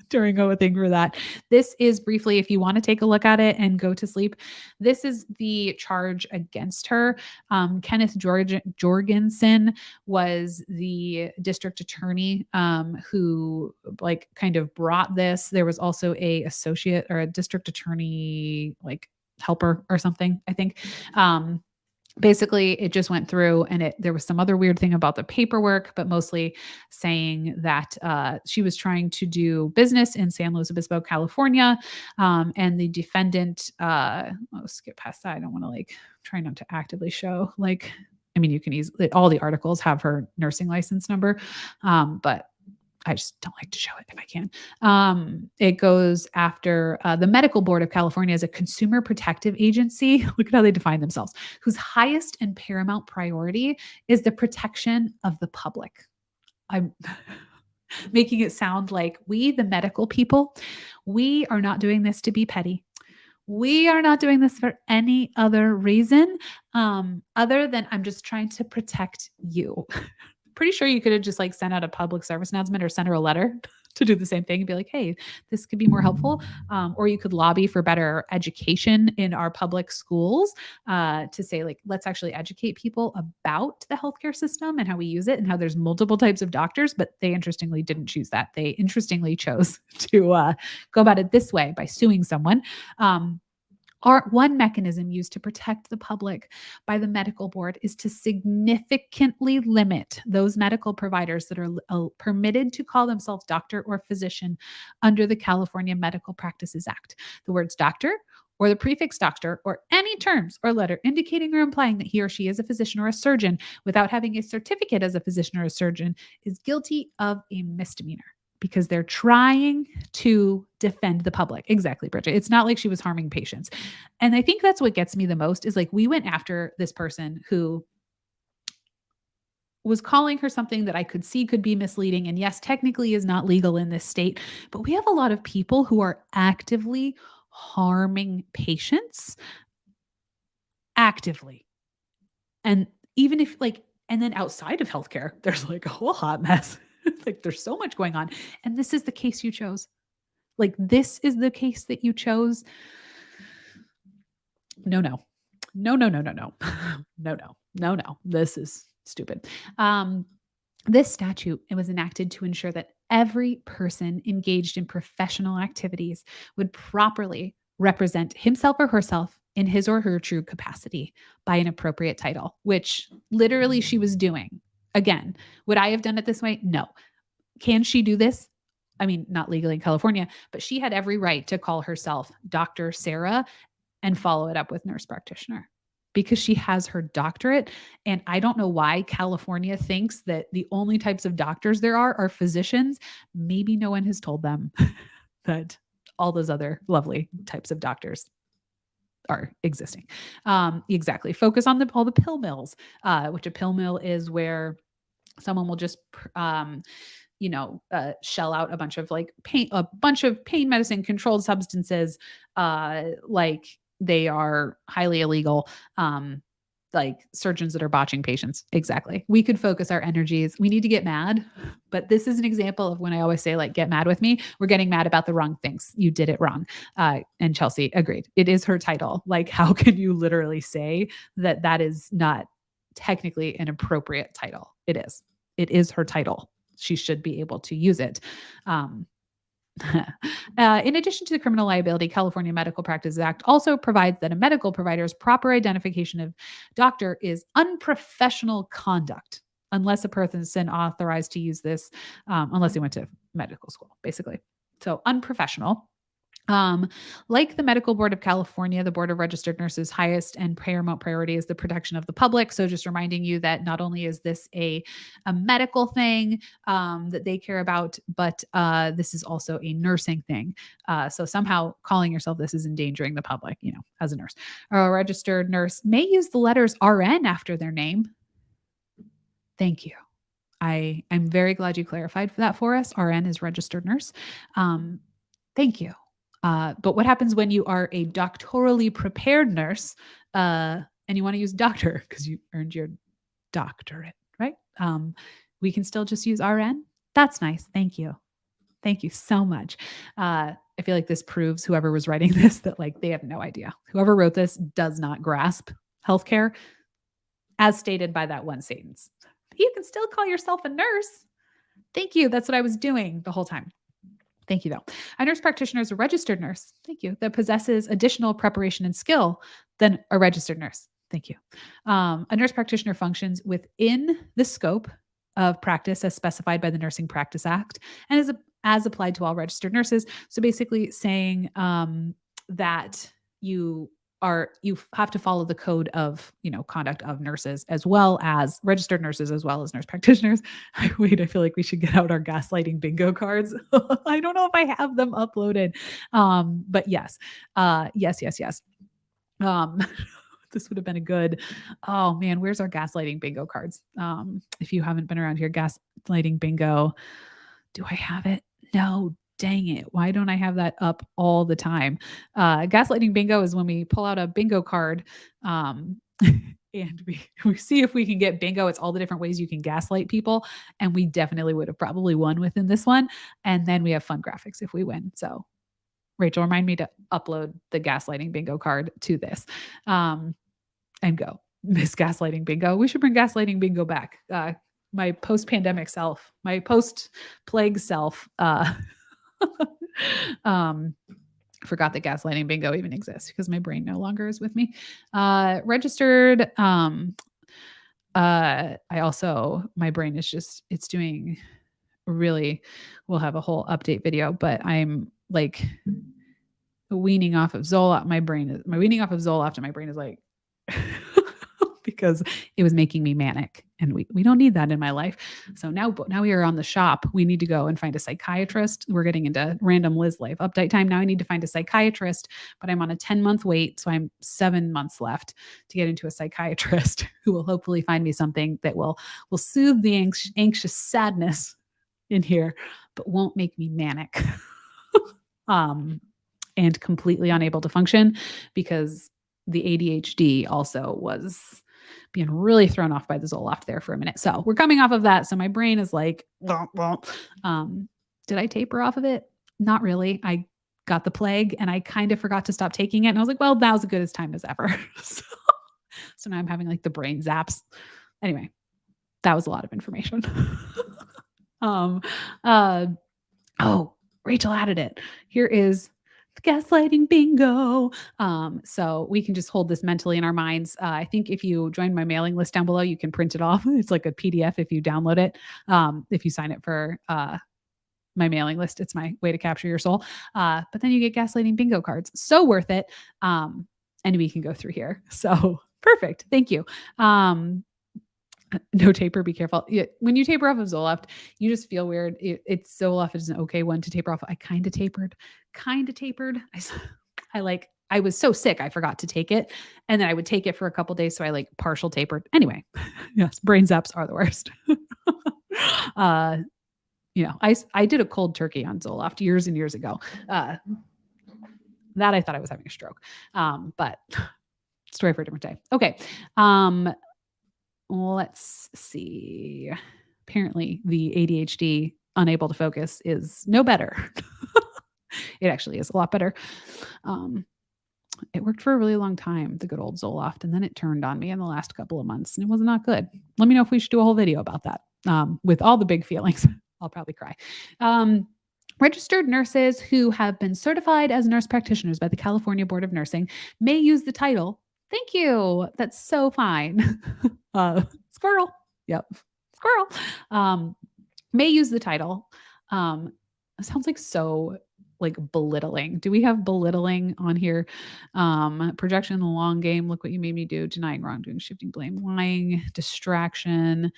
during a thing for that. This is briefly, if you want to take a look at it and go to sleep, this is the charge against her. Kenneth Jorgensen was the district attorney who like kind of brought this. There was also a associate or a district attorney like helper or something, I think. Basically, it just went through, and there was some other weird thing about the paperwork, but mostly saying that she was trying to do business in San Luis Obispo, California, and the defendant. I'll skip past that. I don't want to like try not to actively show like. I mean, you can easily all the articles have her nursing license number, but I just don't like to show it if I can. It goes after the Medical Board of California as a consumer protective agency. Look at how they define themselves, whose highest and paramount priority is the protection of the public. I'm making it sound like we, the medical people, we are not doing this to be petty. We are not doing this for any other reason other than I'm just trying to protect you. Pretty sure you could have just like sent out a public service announcement or sent her a letter to do the same thing and be like, hey, this could be more helpful. Or you could lobby for better education in our public schools to say like, let's actually educate people about the healthcare system and how we use it and how there's multiple types of doctors. But they interestingly didn't choose that. They interestingly chose to go about it this way by suing someone. One mechanism used to protect the public by the medical board is to significantly limit those medical providers that are permitted to call themselves doctor or physician under the California Medical Practices Act. The words doctor or the prefix doctor or any terms or letter indicating or implying that he or she is a physician or a surgeon without having a certificate as a physician or a surgeon is guilty of a misdemeanor. Because they're trying to defend the public. Exactly, Bridget. It's not like she was harming patients. And I think that's what gets me the most is like we went after this person who was calling her something that I could see could be misleading. And yes, technically is not legal in this state, but we have a lot of people who are actively harming patients. Actively. And even if like, and then outside of healthcare, there's like a whole hot mess. Like there's so much going on. And this is the case you chose. Like this is the case that you chose. No. No. This is stupid. This statute, it was enacted to ensure that every person engaged in professional activities would properly represent himself or herself in his or her true capacity by an appropriate title, which literally she was doing. Again, would I have done it this way? No. Can she do this? I mean, not legally in California, but she had every right to call herself Dr. Sarah and follow it up with nurse practitioner because she has her doctorate. And I don't know why California thinks that the only types of doctors there are physicians. Maybe no one has told them that all those other lovely types of doctors are existing. Exactly. Focus on all the pill mills, which a pill mill is where someone will just shell out a bunch of pain medicine, controlled substances, like they are highly illegal, like surgeons that are botching patients. Exactly. We could focus our energies. We need to get mad, but this is an example of when I always say, like, get mad with me. We're getting mad about the wrong things. You did it wrong. And Chelsea agreed. It is her title. Like, how can you literally say that that is not technically an appropriate title? It is. It is her title. She should be able to use it. In addition to the Criminal Liability, California Medical Practice Act also provides that a medical provider's proper identification of doctor is unprofessional conduct, unless a person is authorized to use this, unless they went to medical school, basically. So unprofessional. Like the Medical Board of California, the Board of Registered Nurses' highest and paramount priority is the protection of the public. So just reminding you that not only is this a medical thing that they care about, but this is also a nursing thing. So somehow calling yourself this is endangering the public, as a nurse. A registered nurse may use the letters RN after their name. Thank you. I'm very glad you clarified that for us. RN is registered nurse. Thank you. But what happens when you are a doctorally prepared nurse and you want to use doctor because you earned your doctorate, right? We can still just use RN. That's nice. Thank you. Thank you so much. I feel like this proves whoever was writing this that like they have no idea. Whoever wrote this does not grasp healthcare as stated by that one sentence. You can still call yourself a nurse. Thank you. That's what I was doing the whole time. Thank you, though. A nurse practitioner is a registered nurse. Thank you. That possesses additional preparation and skill than a registered nurse. Thank you. A nurse practitioner functions within the scope of practice as specified by the Nursing Practice Act and is as applied to all registered nurses. So basically saying that you have to follow the code of, conduct of nurses as well as registered nurses, as well as nurse practitioners. I feel like we should get out our gaslighting bingo cards. I don't know if I have them uploaded. But yes. Yes. This would have been a good, oh man, where's our gaslighting bingo cards? If you haven't been around here, gaslighting bingo, do I have it? No, dang it. Why don't I have that up all the time? Gaslighting bingo is when we pull out a bingo card and we see if we can get bingo. It's all the different ways you can gaslight people. And we definitely would have probably won within this one. And then we have fun graphics if we win. So Rachel, remind me to upload the gaslighting bingo card to this and go. Miss Gaslighting Bingo. We should bring Gaslighting Bingo back. My post-pandemic self, my post-plague self, forgot that Gaslighting Bingo even exists because my brain no longer is with me. Registered. My brain is just, it's doing really, we'll have a whole update video, but I'm like weaning off of Zoloft. My weaning off of Zoloft and my brain is like, because it was making me manic and we don't need that in my life. So now we are on the shop. We need to go and find a psychiatrist. We're getting into random Liz life update time. Now I need to find a psychiatrist, but I'm on a 10-month wait. So I'm 7 months left to get into a psychiatrist who will hopefully find me something that will soothe the anxious sadness in here, but won't make me manic and completely unable to function, because the ADHD also was being really thrown off by the Zoloft there for a minute. So we're coming off of that. So my brain is like, did I taper off of it? Not really. I got the plague and I kind of forgot to stop taking it. And I was like, well, now's as good as time as ever. So now I'm having like the brain zaps. Anyway, that was a lot of information. Rachel added it. Here is gaslighting bingo. So we can just hold this mentally in our minds. I think if you join my mailing list down below, you can print it off. It's like a PDF if you download it. If you sign up for my mailing list, it's my way to capture your soul. But then you get gaslighting bingo cards. So worth it. And we can go through here. So perfect. Thank you. No taper, be careful. Yeah, when you taper off of Zoloft, you just feel weird. It's Zoloft is an okay one to taper off. I kind of tapered. I was so sick, I forgot to take it. And then I would take it for a couple days. So I like partial tapered. Anyway, yes, brain zaps are the worst. uh, I did a cold turkey on Zoloft years and years ago. That I thought I was having a stroke. But story for a different day. Okay. Let's see. Apparently, the ADHD unable to focus is no better. It actually is a lot better. It worked for a really long time, the good old Zoloft, and then it turned on me in the last couple of months, and it was not good. Let me know if we should do a whole video about that. With all the big feelings, I'll probably cry. Registered nurses who have been certified as nurse practitioners by the California Board of Nursing may use the title. Thank you. That's so fine. Squirrel. Yep. Squirrel. May use the title. It sounds like so like belittling. Do we have belittling on here? Projection in the long game. Look what you made me do. Denying wrongdoing, shifting blame, lying, distraction,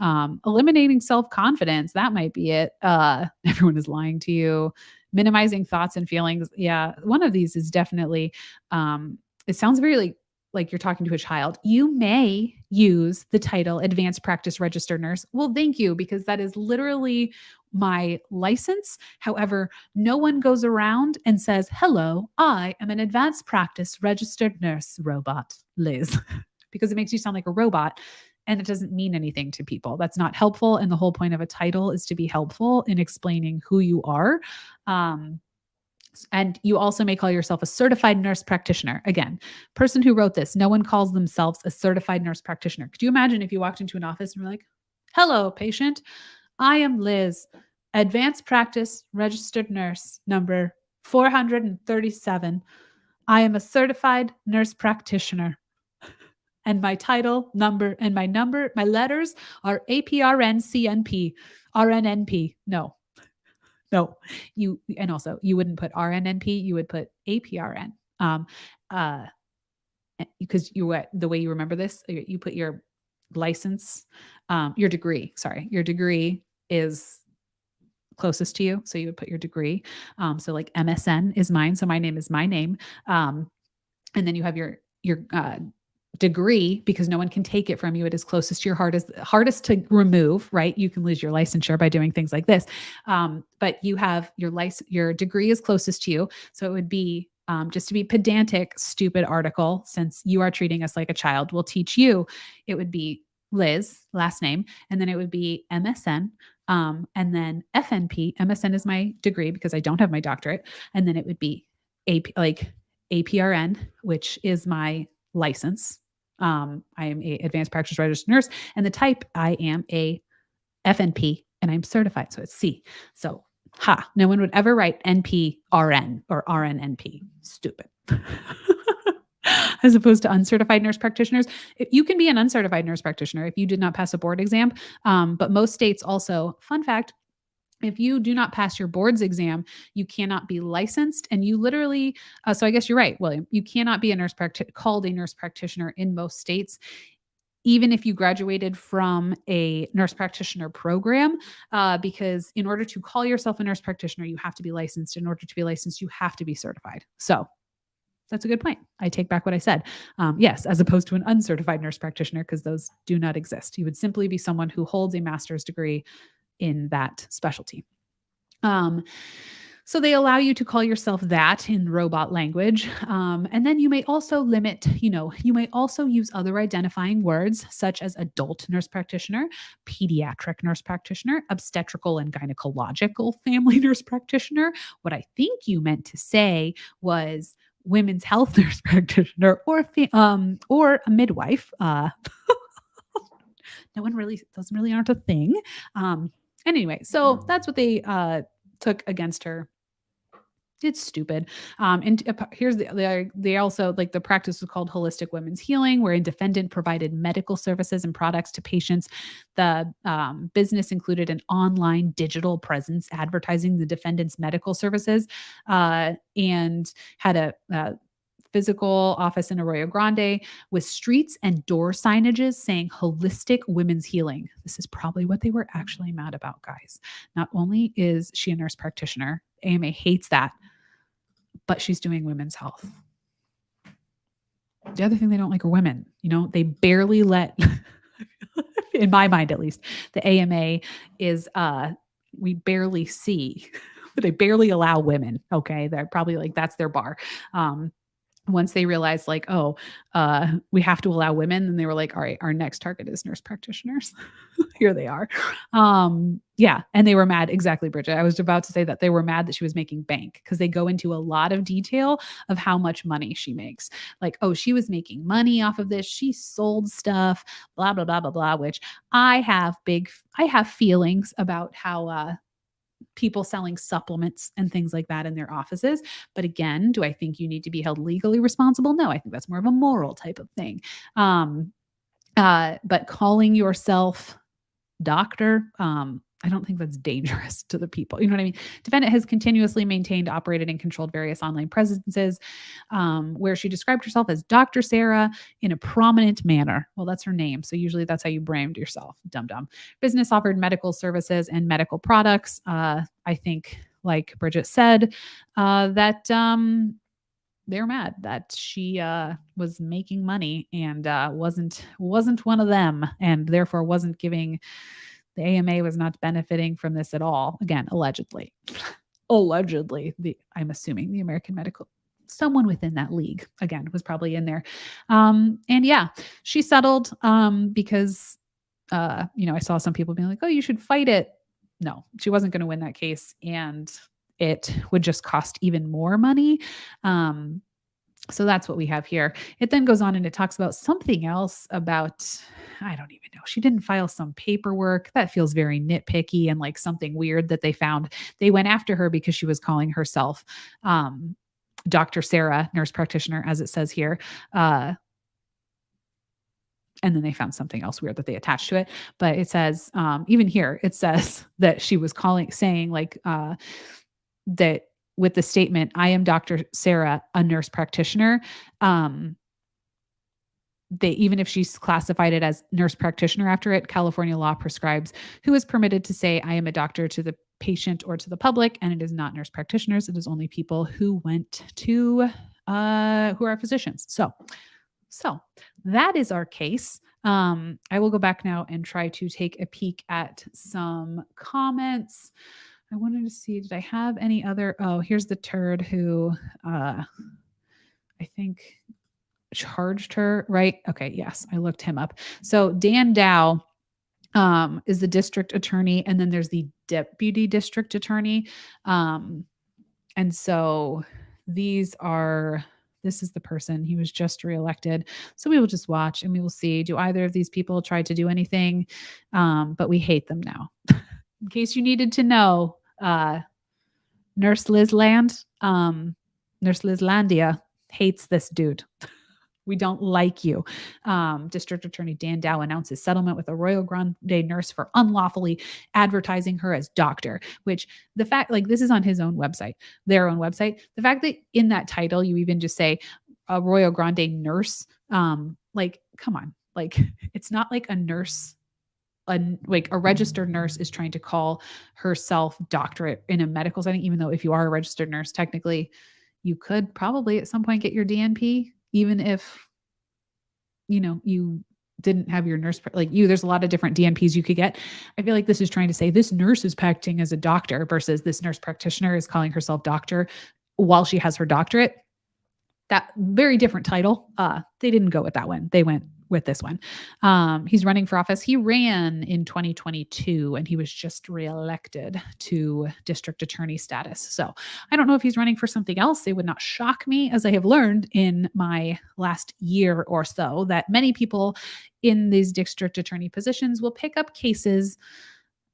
eliminating self-confidence. That might be it. Everyone is lying to you. Minimizing thoughts and feelings. Yeah. One of these is definitely, it sounds very like you're talking to a child. You may use the title advanced practice registered nurse. Well, thank you, because that is literally my license. However, no one goes around and says, hello, I am an advanced practice registered nurse robot, Liz, because it makes you sound like a robot and it doesn't mean anything to people. That's not helpful. And the whole point of a title is to be helpful in explaining who you are. And you also may call yourself a certified nurse practitioner. Again, person who wrote this, no one calls themselves a certified nurse practitioner. Could you imagine if you walked into an office and were like, hello, patient, I am Liz, advanced practice registered nurse number 437. I am a certified nurse practitioner. And my title, number, and my letters are APRN, CNP, RNNP. No. And also you wouldn't put RNNP, you would put APRN. Because the way you remember this, you put your license, your degree is closest to you. So you would put your degree. So like MSN is mine. So my name is my name. And then you have your degree, because no one can take it from you. It is closest to your heart, is hardest to remove, right? You can lose your licensure by doing things like this. But you have your degree is closest to you. So it would be, just to be pedantic, stupid article, since you are treating us like a child, will teach you. It would be Liz, last name, and then it would be MSN, and then FNP. MSN is my degree because I don't have my doctorate. And then it would be APRN, which is my license. I am a advanced practice registered nurse, and the type, I am a FNP, and I'm certified. So it's C. So, no one would ever write NPRN or RNNP. Stupid. As opposed to uncertified nurse practitioners. You can be an uncertified nurse practitioner if you did not pass a board exam. But most states also, fun fact, if you do not pass your board's exam, you cannot be licensed. And you literally, so I guess you're right, William, you cannot be called a nurse practitioner in most states, even if you graduated from a nurse practitioner program, because in order to call yourself a nurse practitioner, you have to be licensed. In order to be licensed, you have to be certified. So that's a good point. I take back what I said. Yes, as opposed to an uncertified nurse practitioner, because those do not exist. You would simply be someone who holds a master's degree in that specialty. So they allow you to call yourself that in robot language. And then you may also you may also use other identifying words such as adult nurse practitioner, pediatric nurse practitioner, obstetrical and gynecological family nurse practitioner. What I think you meant to say was women's health nurse practitioner or a midwife. Those really aren't a thing. Anyway, so that's what they took against her It's stupid. Here's they also like the practice was called holistic women's healing, wherein defendant provided medical services and products to patients. The business included an online digital presence advertising the defendant's medical services, and had a physical office in Arroyo Grande with streets and door signages saying holistic women's healing. This is probably what they were actually mad about, guys. Not only is she a nurse practitioner, AMA hates that, but she's doing women's health. The other thing they don't like are women. They barely let, in my mind at least, the AMA is, we barely see, they barely allow women. Okay. They're probably like, that's their bar. Once they realized like, oh, we have to allow women, then they were like, all right, our next target is nurse practitioners. Here they are. Yeah. And they were mad. Exactly, Bridget. I was about to say that they were mad that she was making bank because they go into a lot of detail of how much money she makes. Like, oh, she was making money off of this. She sold stuff, blah, blah, blah, blah, blah, which I have feelings about how, people selling supplements and things like that in their offices. But again, do I think you need to be held legally responsible? No, I think that's more of a moral type of thing. But calling yourself doctor, I don't think that's dangerous to the people. You know what I mean? Defendant has continuously maintained, operated, and controlled various online presences where she described herself as Dr. Sarah in a prominent manner. Well, that's her name. So usually that's how you brand yourself. Dum dum. Business offered medical services and medical products. I think, like Bridget said, that they're mad that she was making money and wasn't one of them, and therefore wasn't giving. The AMA was not benefiting from this at all. Again, allegedly. Allegedly, I'm assuming the American Medical, someone within that league, again, was probably in there. And yeah, she settled because, I saw some people being like, oh, you should fight it. No, she wasn't going to win that case. And it would just cost even more money. So that's what we have here. It then goes on and it talks about something else about, I don't even know. She didn't file some paperwork. That feels very nitpicky and like something weird that they found. They went after her because she was calling herself Dr. Sarah, nurse practitioner, as it says here. And then they found something else weird that they attached to it. But it says, even here, it says that she was saying like that with the statement, I am Dr. Sarah, a nurse practitioner. Even if she's classified it as nurse practitioner after it, California law prescribes who is permitted to say, I am a doctor to the patient or to the public. And it is not nurse practitioners. It is only people who went to, who are physicians. So that is our case. I will go back now and try to take a peek at some comments. I wanted to see, did I have any other? Oh, here's the turd who I think charged her, right? Okay, yes, I looked him up. So Dan Dow is the district attorney, and then there's the deputy district attorney. And so this is the person. He was just reelected. So we will just watch and we will see, do either of these people try to do anything? But we hate them now. In case you needed to know, Nurse Lizland, Nurse Lizlandia hates this dude. We don't like you. District Attorney Dan Dow announces settlement with a Arroyo Grande nurse for unlawfully advertising her as doctor, which the fact, like this is on his own website, their own website. The fact that in that title, you even just say Arroyo Grande nurse, like, come on, like, it's not like a nurse, like a registered nurse is trying to call herself doctorate in a medical setting, even though if you are a registered nurse, technically you could probably at some point get your DNP, even if, you didn't have your nurse, there's a lot of different DNPs you could get. I feel like this is trying to say this nurse is acting as a doctor versus this nurse practitioner is calling herself doctor while she has her doctorate. That very different title. They didn't go with that one. They went with this one. He's running for office. He ran in 2022 and he was just reelected to district attorney status. So I don't know if he's running for something else. It would not shock me, as I have learned in my last year or so, that many people in these district attorney positions will pick up cases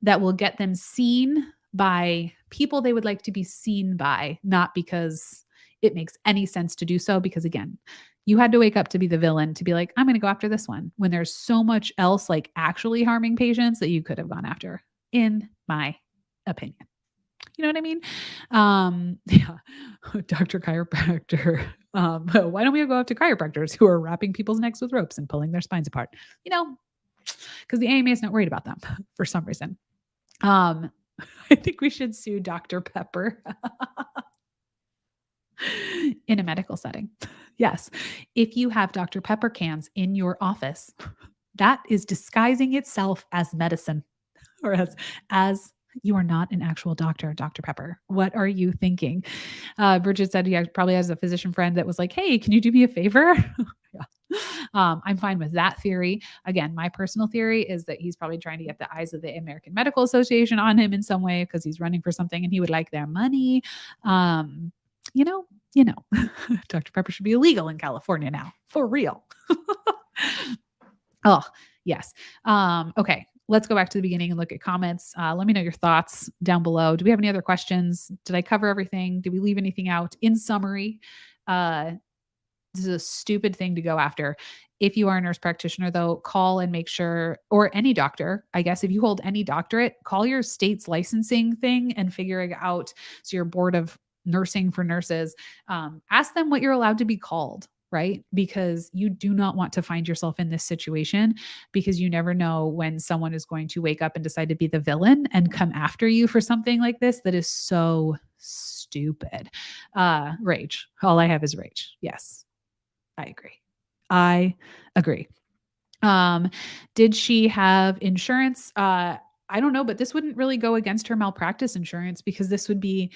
that will get them seen by people they would like to be seen by, not because it makes any sense to do so. Because again, you had to wake up to be the villain to be like, I'm going to go after this one when there's so much else like actually harming patients that you could have gone after, in my opinion. You know what I mean? Yeah. Dr. Chiropractor. Why don't we go up to chiropractors who are wrapping people's necks with ropes and pulling their spines apart? You know, because the AMA is not worried about them for some reason. Um, I think we should sue Dr. Pepper in a medical setting. Yes. If you have Dr. Pepper cans in your office, that is disguising itself as medicine, or as you are not an actual doctor, Dr. Pepper. What are you thinking? Bridget said he probably has a physician friend that was like, hey, can you do me a favor? Yeah. I'm fine with that theory. Again, my personal theory is that he's probably trying to get the eyes of the American Medical Association on him in some way because he's running for something and he would like their money. Um, you know, Dr. Pepper should be illegal in California now, for real. Oh, yes. Okay. Let's go back to the beginning and look at comments. Let me know your thoughts down below. Do we have any other questions? Did I cover everything? Did we leave anything out? In summary, this is a stupid thing to go after. If you are a nurse practitioner, though, call and make sure, or any doctor, I guess, if you hold any doctorate, call your state's licensing thing and figure it out. So your board of nursing for nurses, ask them what you're allowed to be called, right? Because you do not want to find yourself in this situation, because you never know when someone is going to wake up and decide to be the villain and come after you for something like this that is so stupid. Rage. All I have is rage. Yes, I agree. I agree. Did she have insurance? I don't know, but this wouldn't really go against her malpractice insurance, because this would be,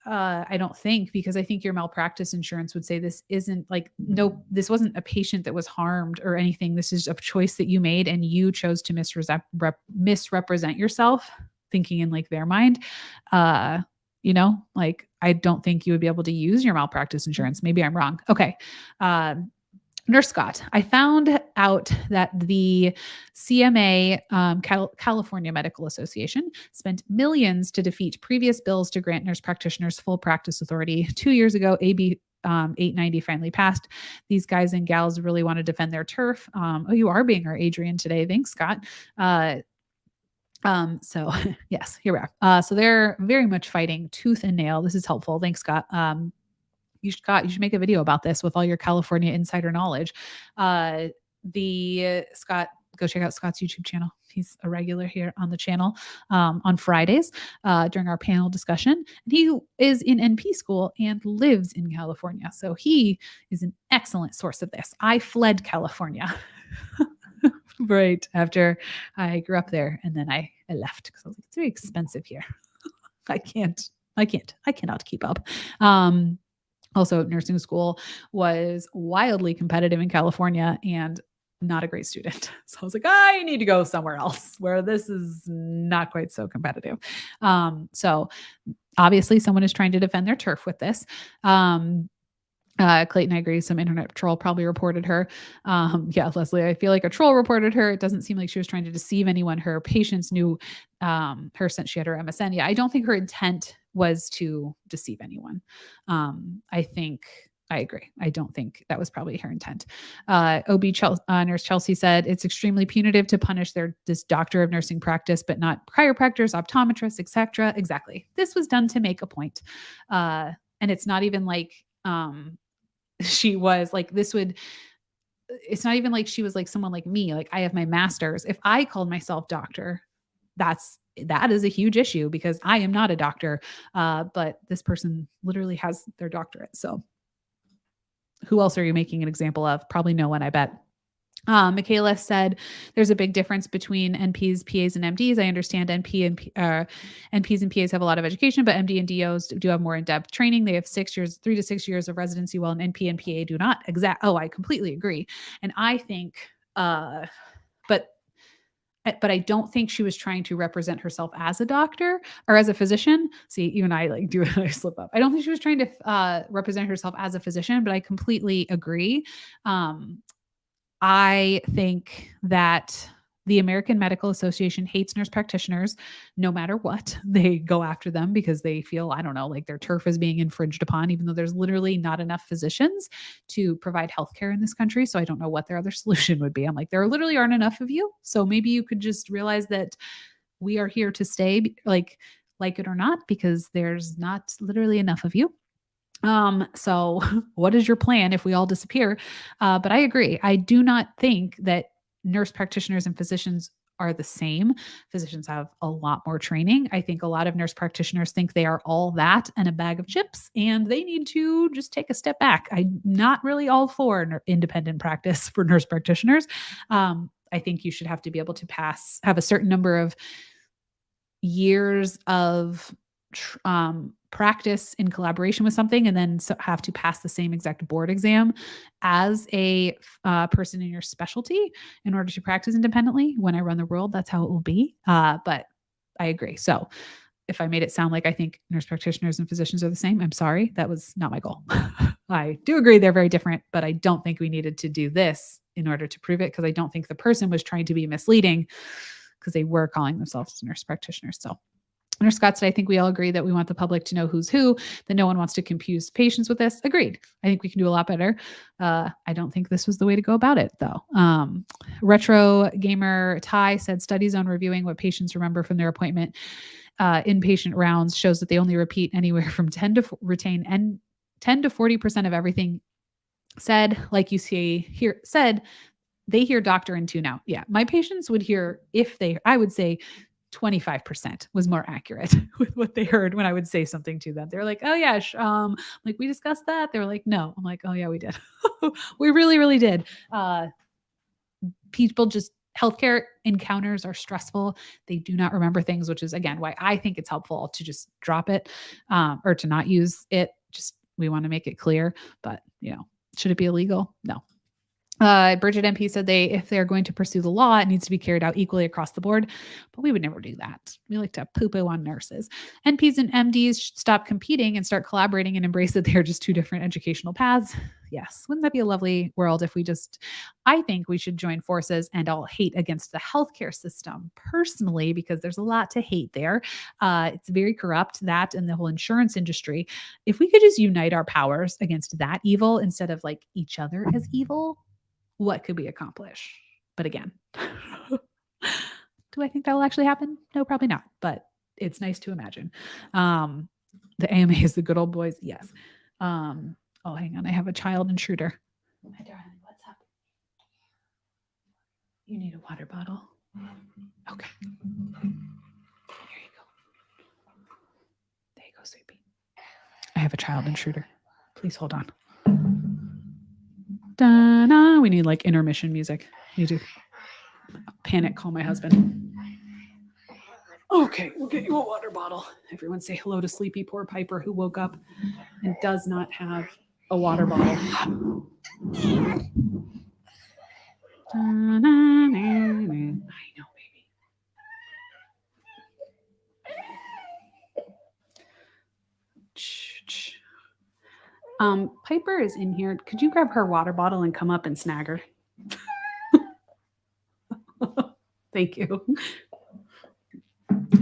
I don't think, because I think your malpractice insurance would say this isn't like, no, this wasn't a patient that was harmed or anything. This is a choice that you made and you chose to misrepresent yourself, thinking in like their mind. Like, I don't think you would be able to use your malpractice insurance. Maybe I'm wrong. Okay. Nurse Scott, I found out that the CMA, California Medical Association, spent millions to defeat previous bills to grant nurse practitioners full practice authority. 2 years ago, AB 890 finally passed. These guys and gals really want to defend their turf. You are being our Adrian today. Thanks, Scott. So yes, here we are. So they're very much fighting tooth and nail. This is helpful. Thanks, Scott. You should make a video about this with all your California insider knowledge. Go check out Scott's YouTube channel. He's a regular here on the channel on Fridays during our panel discussion. And he is in NP school and lives in California. So he is an excellent source of this. I fled California right after I grew up there. And then I left because I was like, it's very expensive here. I cannot keep up. Also, nursing school was wildly competitive in California and not a great student. So I was like, I need to go somewhere else where this is not quite so competitive. So obviously someone is trying to defend their turf with this. Clayton, I agree. Some internet troll probably reported her. Yeah, Leslie, I feel like a troll reported her. It doesn't seem like she was trying to deceive anyone. Her patients knew her since she had her MSN. Yeah, I don't think her intent was to deceive anyone. I agree. I don't think that was probably her intent. Nurse Chelsea said it's extremely punitive to punish this doctor of nursing practice, but not chiropractors, optometrists, etc. Exactly. This was done to make a point. And it's not even like she was like, it's not even like she was like someone like me. Like, I have my master's. If I called myself doctor, that is a huge issue because I am not a doctor. But this person literally has their doctorate. So who else are you making an example of? Probably no one, I bet. Michaela said there's a big difference between NPs, PAs, and MDs. I understand NPs and PAs have a lot of education, but MD and DOs do have more in-depth training. They have 3 to 6 years of residency, while an NP and PA do not. I completely agree. And I think, but I don't think she was trying to represent herself as a doctor or as a physician. See, you and I like do I slip up. I don't think she was trying to represent herself as a physician, but I completely agree. I think that The American Medical Association hates nurse practitioners no matter what. They go after them because they feel, I don't know, like their turf is being infringed upon, even though there's literally not enough physicians to provide healthcare in this country. So I don't know what their other solution would be. I'm like, there literally aren't enough of you. So maybe you could just realize that we are here to stay, like it or not, because there's not literally enough of you. So what is your plan if we all disappear? But I agree. I do not think that nurse practitioners and physicians are the same. Physicians have a lot more training. I think a lot of nurse practitioners think they are all that and a bag of chips, and they need to just take a step back. I'm not really all for independent practice for nurse practitioners. I think you should have to be able to have a certain number of years of practice in collaboration with something, and then have to pass the same exact board exam as a person in your specialty in order to practice independently. When I run the world, that's how it will be. But I agree. So if I made it sound like I think nurse practitioners and physicians are the same, I'm sorry. That was not my goal. I do agree they're very different, but I don't think we needed to do this in order to prove it, because I don't think the person was trying to be misleading, because they were calling themselves nurse practitioners. So Nurse Scott said, I think we all agree that we want the public to know who's who, that no one wants to confuse patients with this. Agreed. I think we can do a lot better. I don't think this was the way to go about it, though. Retro Gamer Ty said, studies on reviewing what patients remember from their appointment inpatient rounds shows that they only repeat anywhere from 10 to 40% of everything said. Like you see here said, they hear doctor and tune out. Yeah, my patients would hear, I would say 25% was more accurate with what they heard when I would say something to them. They're like, oh yeah, like we discussed that. They were like, no. I'm like, oh yeah, we did. We really, really did. Healthcare encounters are stressful. They do not remember things, which is again why I think it's helpful to just drop it or to not use it. Just, we want to make it clear, but should it be illegal? No. Bridget MP said if they're going to pursue the law, it needs to be carried out equally across the board, but we would never do that. We like to poo-poo on nurses. NPs and MDs should stop competing and start collaborating and embrace that they're just two different educational paths. Yes. Wouldn't that be a lovely world if I think we should join forces and all hate against the healthcare system personally, because there's a lot to hate there. It's very corrupt, that and the whole insurance industry. If we could just unite our powers against that evil instead of like each other as evil, what could we accomplish? But again, do I think that will actually happen? No, probably not, but it's nice to imagine. The AMA is the good old boys. Yes. Oh, hang on. I have a child intruder. Hi, darling. What's up? You need a water bottle? Okay. Here you go. There you go, sweetie. I have a child intruder. Please hold on. Da-na. We need like intermission music. I need to panic call my husband. Okay, we'll get you a water bottle. Everyone say hello to sleepy poor Piper, who woke up and does not have a water bottle. I know, baby. Piper is in here. Could you grab her water bottle and come up and snag her? Thank you.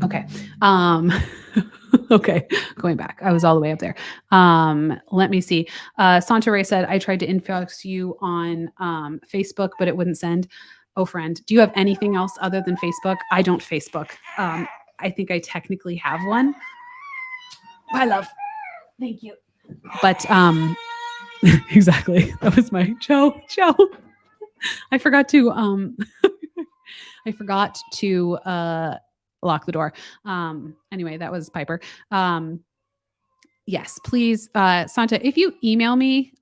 Okay. Okay. Going back. I was all the way up there. Let me see. Santa Ray said, I tried to inbox you on Facebook, but it wouldn't send. Oh, friend, do you have anything else other than Facebook? I don't Facebook. I think I technically have one. Bye, love. Thank you. But exactly. That was my ciao. I forgot to lock the door. Anyway, that was Piper. Yes, please, Santa, if you email me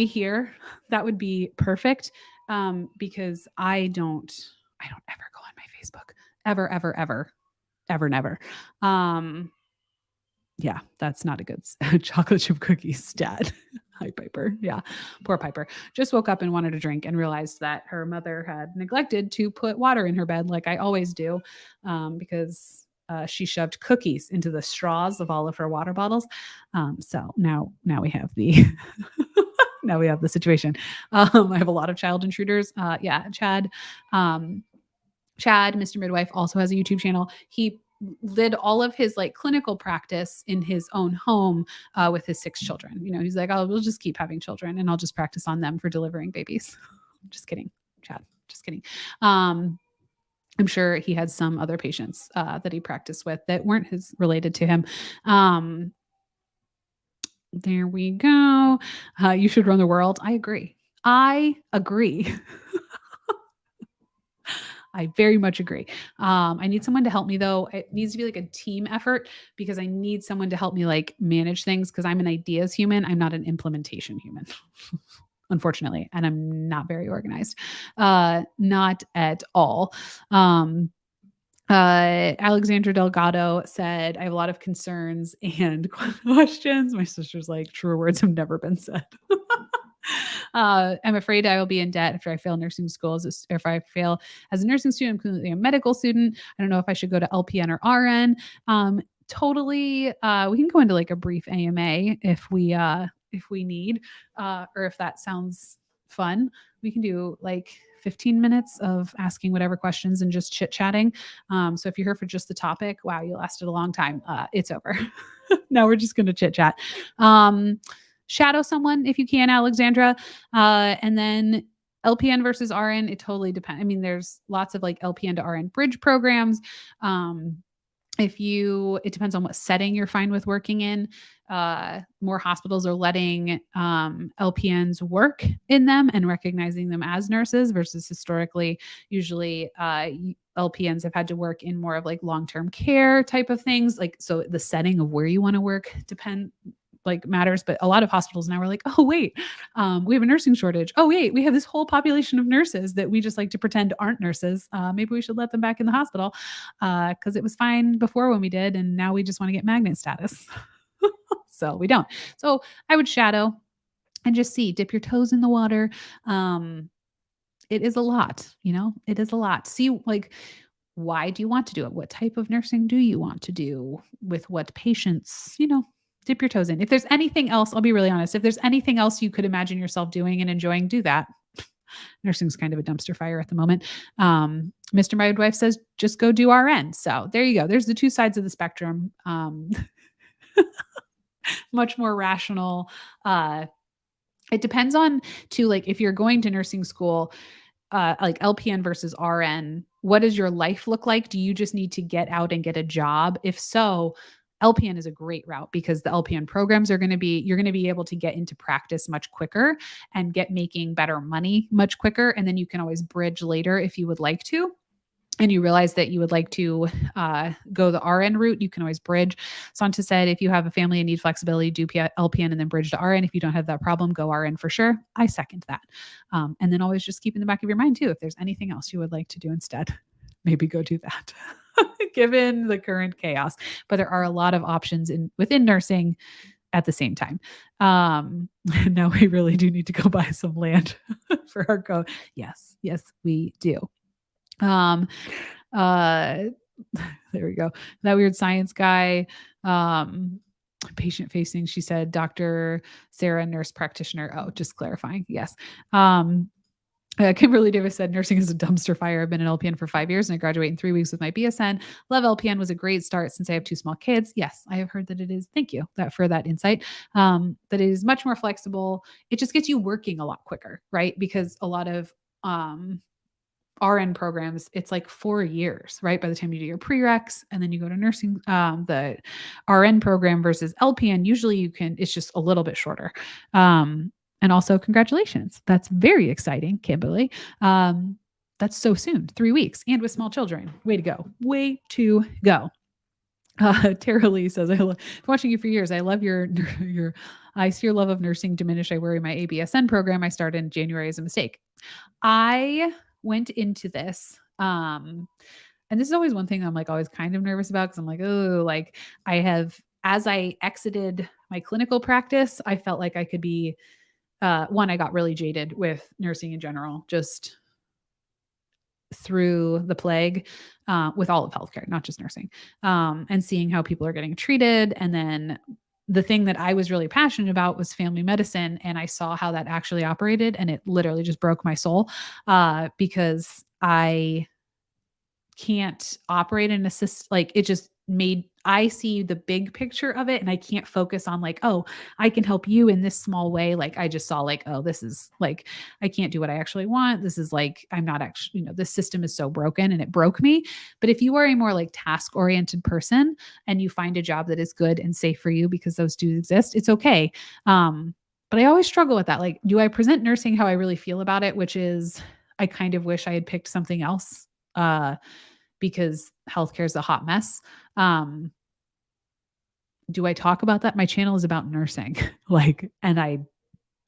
here, that would be perfect. Because I don't ever go on my Facebook. Ever, never. Yeah, that's not a good chocolate chip cookies stat. Hi, Piper. Yeah, poor Piper. Just woke up and wanted a drink and realized that her mother had neglected to put water in her bed like I always do, because she shoved cookies into the straws of all of her water bottles. So now we have the Now we have the situation. I have a lot of child intruders. Yeah, Chad, Mr. Midwife, also has a YouTube channel. He did all of his like clinical practice in his own home with his 6 children. You know, he's like, oh, we'll just keep having children and I'll just practice on them for delivering babies. Just kidding, Chad. Just kidding. I'm sure he had some other patients that he practiced with that weren't related to him. There we go. You should run the world. I agree. I agree. I very much agree. I need someone to help me though. It needs to be like a team effort because I need someone to help me like manage things because I'm an ideas human. I'm not an implementation human, unfortunately. And I'm not very organized. Not at all. Alexandra Delgado said, I have a lot of concerns and questions. My sister's like, truer words have never been said. I'm afraid I will be in debt after I fail nursing school. If I fail as a nursing student, I'm completely a medical student. I don't know if I should go to LPN or RN. Totally. We can go into like a brief AMA if we need, or if that sounds fun. We can do like 15 minutes of asking whatever questions and just chit chatting. So if you're here for just the topic, wow, you lasted a long time. It's over. Now we're just going to chit chat. Shadow someone if you can, Alexandra. And then LPN versus RN, it totally depends. I mean, there's lots of like LPN to RN bridge programs. It depends on what setting you're fine with working in. More hospitals are letting LPNs work in them and recognizing them as nurses versus historically, usually LPNs have had to work in more of like long-term care type of things. Like, so the setting of where you want to work matters, but a lot of hospitals now are like, oh wait, we have a nursing shortage. Oh wait, we have this whole population of nurses that we just like to pretend aren't nurses. Maybe we should let them back in the hospital because it was fine before when we did, and now we just want to get magnet status. So we don't. So I would shadow and just dip your toes in the water. It is a lot, it is a lot. See, like, why do you want to do it? What type of nursing do you want to do with what patients, dip your toes in. If there's anything else, I'll be really honest. If there's anything else you could imagine yourself doing and enjoying, do that. Nursing's kind of a dumpster fire at the moment. Mr. Midwife says, just go do RN. So there you go. There's the two sides of the spectrum. Much more rational. It depends on like if you're going to nursing school, like LPN versus RN, what does your life look like? Do you just need to get out and get a job? If so, LPN is a great route because the LPN programs you're going to be able to get into practice much quicker and making better money much quicker. And then you can always bridge later if you would like to. And you realize that you would like to go the RN route, you can always bridge. Santa said, if you have a family and need flexibility, do LPN and then bridge to RN. If you don't have that problem, go RN for sure. I second that. And then always just keep in the back of your mind too, if there's anything else you would like to do instead, maybe go do that, given the current chaos. But there are a lot of options within nursing at the same time. Now we really do need to go buy some land for our go. Yes, we do. There we go. That weird science guy, patient facing, she said, Dr. Sarah, nurse practitioner. Oh, just clarifying. Yes. Kimberly Davis said, nursing is a dumpster fire. I've been an LPN for 5 years and I graduate in 3 weeks with my BSN. Love LPN, was a great start since I have 2 small kids. Yes, I have heard that it is. Thank you for that insight. That it is much more flexible. It just gets you working a lot quicker, right? Because a lot of RN programs, it's like 4 years, right? By the time you do your prereqs and then you go to nursing, the RN program versus LPN, usually it's just a little bit shorter. And also congratulations. That's very exciting, Kimberly. That's so soon, 3 weeks and with small children. Way to go. Way to go. Tara Lee says, I've been watching you for years. I love I see your love of nursing diminish. I worry my ABSN program I started in January is a mistake. I went into this, and this is always one thing I'm like always kind of nervous about because I'm like, oh, like as I exited my clinical practice, I felt like I could be, I got really jaded with nursing in general, just through the plague, with all of healthcare, not just nursing, and seeing how people are getting treated and then the thing that I was really passionate about was family medicine. And I saw how that actually operated. And it literally just broke my soul because I can't operate in a system. Like it just made, I see the big picture of it and I can't focus on like, oh, I can help you in this small way. Like I just saw like, oh, this is like, I can't do what I actually want. This is like, I'm not actually, this system is so broken and it broke me. But if you are a more like task oriented person and you find a job that is good and safe for you because those do exist, it's okay. But I always struggle with that. Like, do I present nursing how I really feel about it, which is I kind of wish I had picked something else. Because healthcare is a hot mess. Um, do I talk about that? My channel is about nursing, like, and I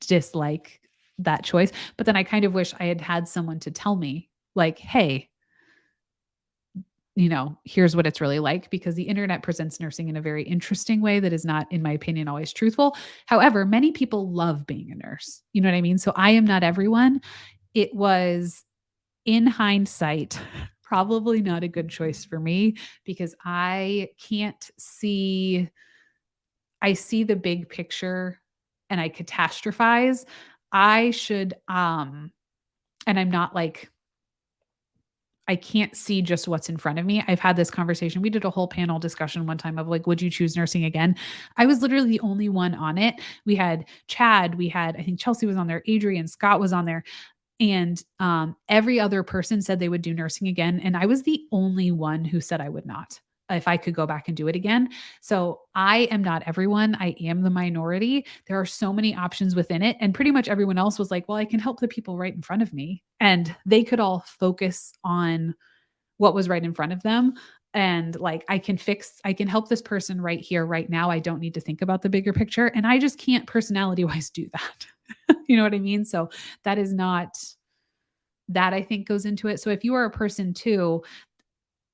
dislike that choice. But then I kind of wish I had had someone to tell me, like, hey, here's what it's really like, because the internet presents nursing in a very interesting way that is not, in my opinion, always truthful. However, many people love being a nurse. You know what I mean? So I am not everyone. It was, in hindsight, probably not a good choice for me because I can't see, I see the big picture and I catastrophize. I should, and I'm not like, I can't see just what's in front of me. I've had this conversation. We did a whole panel discussion one time of like, would you choose nursing again? I was literally the only one on it. We had Chad, we had, I think Chelsea was on there, Adrian, Scott was on there. And every other person said they would do nursing again. And I was the only one who said I would not, if I could go back and do it again. So I am not everyone. I am the minority. There are so many options within it. And pretty much everyone else was like, well, I can help the people right in front of me. And they could all focus on what was right in front of them. And like, I can help this person right here, right now. I don't need to think about the bigger picture. And I just can't personality wise do that. You know what I mean? So that is not, that I think goes into it. So if you are a person too,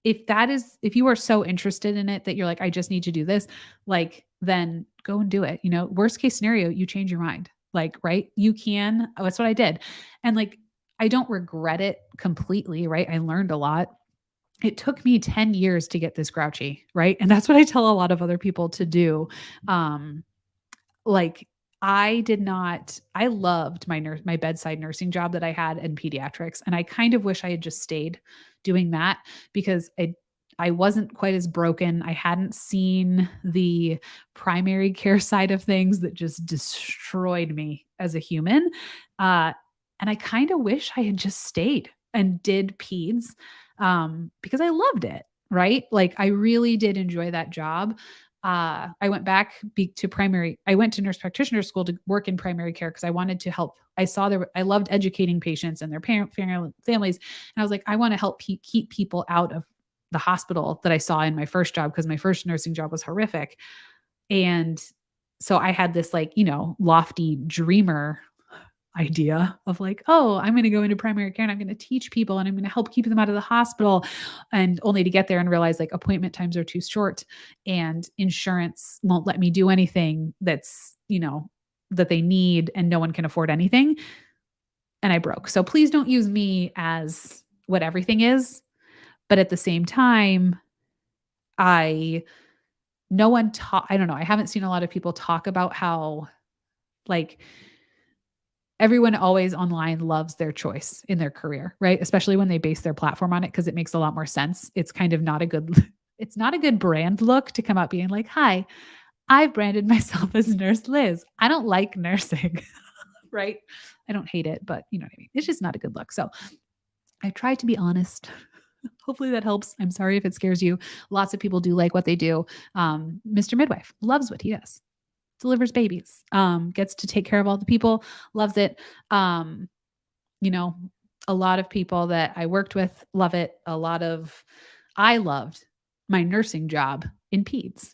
if you are so interested in it that you're like, I just need to do this, like, then go and do it. Worst case scenario, you change your mind. Like, right. You can, that's what I did. And like, I don't regret it completely. Right. I learned a lot. It took me 10 years to get this grouchy. Right. And that's what I tell a lot of other people to do. Like I loved my bedside nursing job that I had in pediatrics. And I kind of wish I had just stayed doing that because I wasn't quite as broken. I hadn't seen the primary care side of things that just destroyed me as a human. And I kind of wish I had just stayed and did peds because I loved it. Right. Like I really did enjoy that job. I went back to primary. I went to nurse practitioner school to work in primary care because I wanted to help. I loved educating patients and their families. And I was like, I want to help keep people out of the hospital that I saw in my first job because my first nursing job was horrific. And so I had this like, lofty dreamer idea of like, oh, I'm going to go into primary care and I'm going to teach people and I'm going to help keep them out of the hospital, and only to get there and realize like appointment times are too short and insurance won't let me do anything that's, that they need, and no one can afford anything. And I broke. So please don't use me as what everything is. But at the same time, I don't know. I haven't seen a lot of people talk about how like everyone always online loves their choice in their career, right? Especially when they base their platform on it because it makes a lot more sense. It's kind of not a good it's not a good brand look to come out being like, "Hi, I've branded myself as Nurse Liz. I don't like nursing." Right? I don't hate it, but you know what I mean? It's just not a good look. So, I try to be honest. Hopefully that helps. I'm sorry if it scares you. Lots of people do like what they do. Mr. Midwife loves what he does. Delivers babies, gets to take care of all the people, loves it. You know, a lot of people that I worked with love it. I loved my nursing job in peds.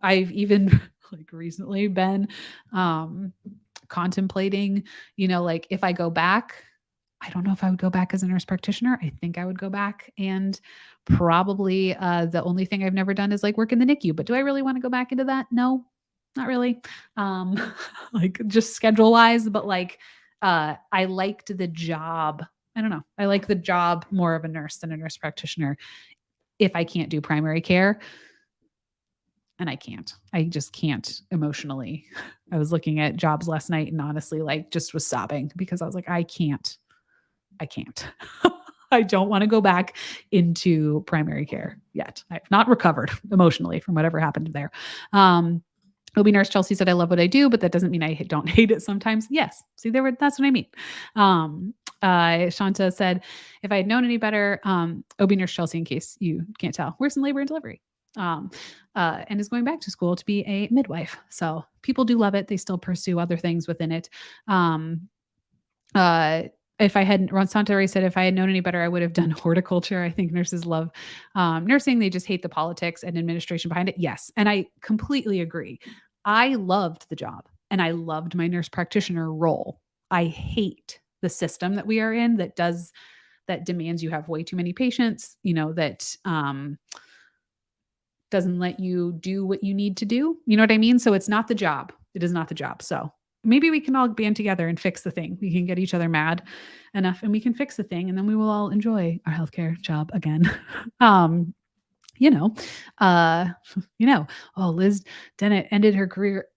I've even like recently been contemplating, like if I go back, I don't know if I would go back as a nurse practitioner. I think I would go back, and probably the only thing I've never done is like work in the NICU. But do I really want to go back into that? No, not really. Like just schedule wise, but like I liked the job. I don't know. I like the job more of a nurse than a nurse practitioner if I can't do primary care. and I just can't emotionally. I was looking at jobs last night and honestly, like, just was sobbing because I was like, I can't. I can't. I don't want to go back into primary care yet. I've not recovered emotionally from whatever happened there. OB nurse Chelsea said, I love what I do, but that doesn't mean I don't hate it sometimes. Yes. See, that's what I mean. Shanta said, if I had known any better, OB nurse Chelsea, in case you can't tell, works in labor and delivery. And is going back to school to be a midwife. So people do love it. They still pursue other things within it. If I hadn't, Ron Santori said, if I had known any better, I would have done horticulture. I think nurses love nursing. They just hate the politics and administration behind it. Yes. And I completely agree. I loved the job and I loved my nurse practitioner role. I hate the system that we are in that demands you have way too many patients, that doesn't let you do what you need to do. You know what I mean? So it's not the job. It is not the job. So maybe we can all band together and fix the thing. We can get each other mad enough and we can fix the thing and then we will all enjoy our healthcare job again. Liz Dennett ended her career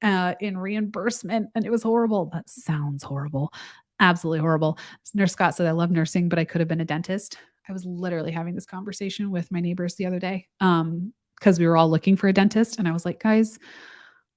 in reimbursement and it was horrible. That sounds horrible. Absolutely horrible. Nurse Scott said, I love nursing, but I could have been a dentist. I was literally having this conversation with my neighbors the other day because we were all looking for a dentist. And I was like, guys,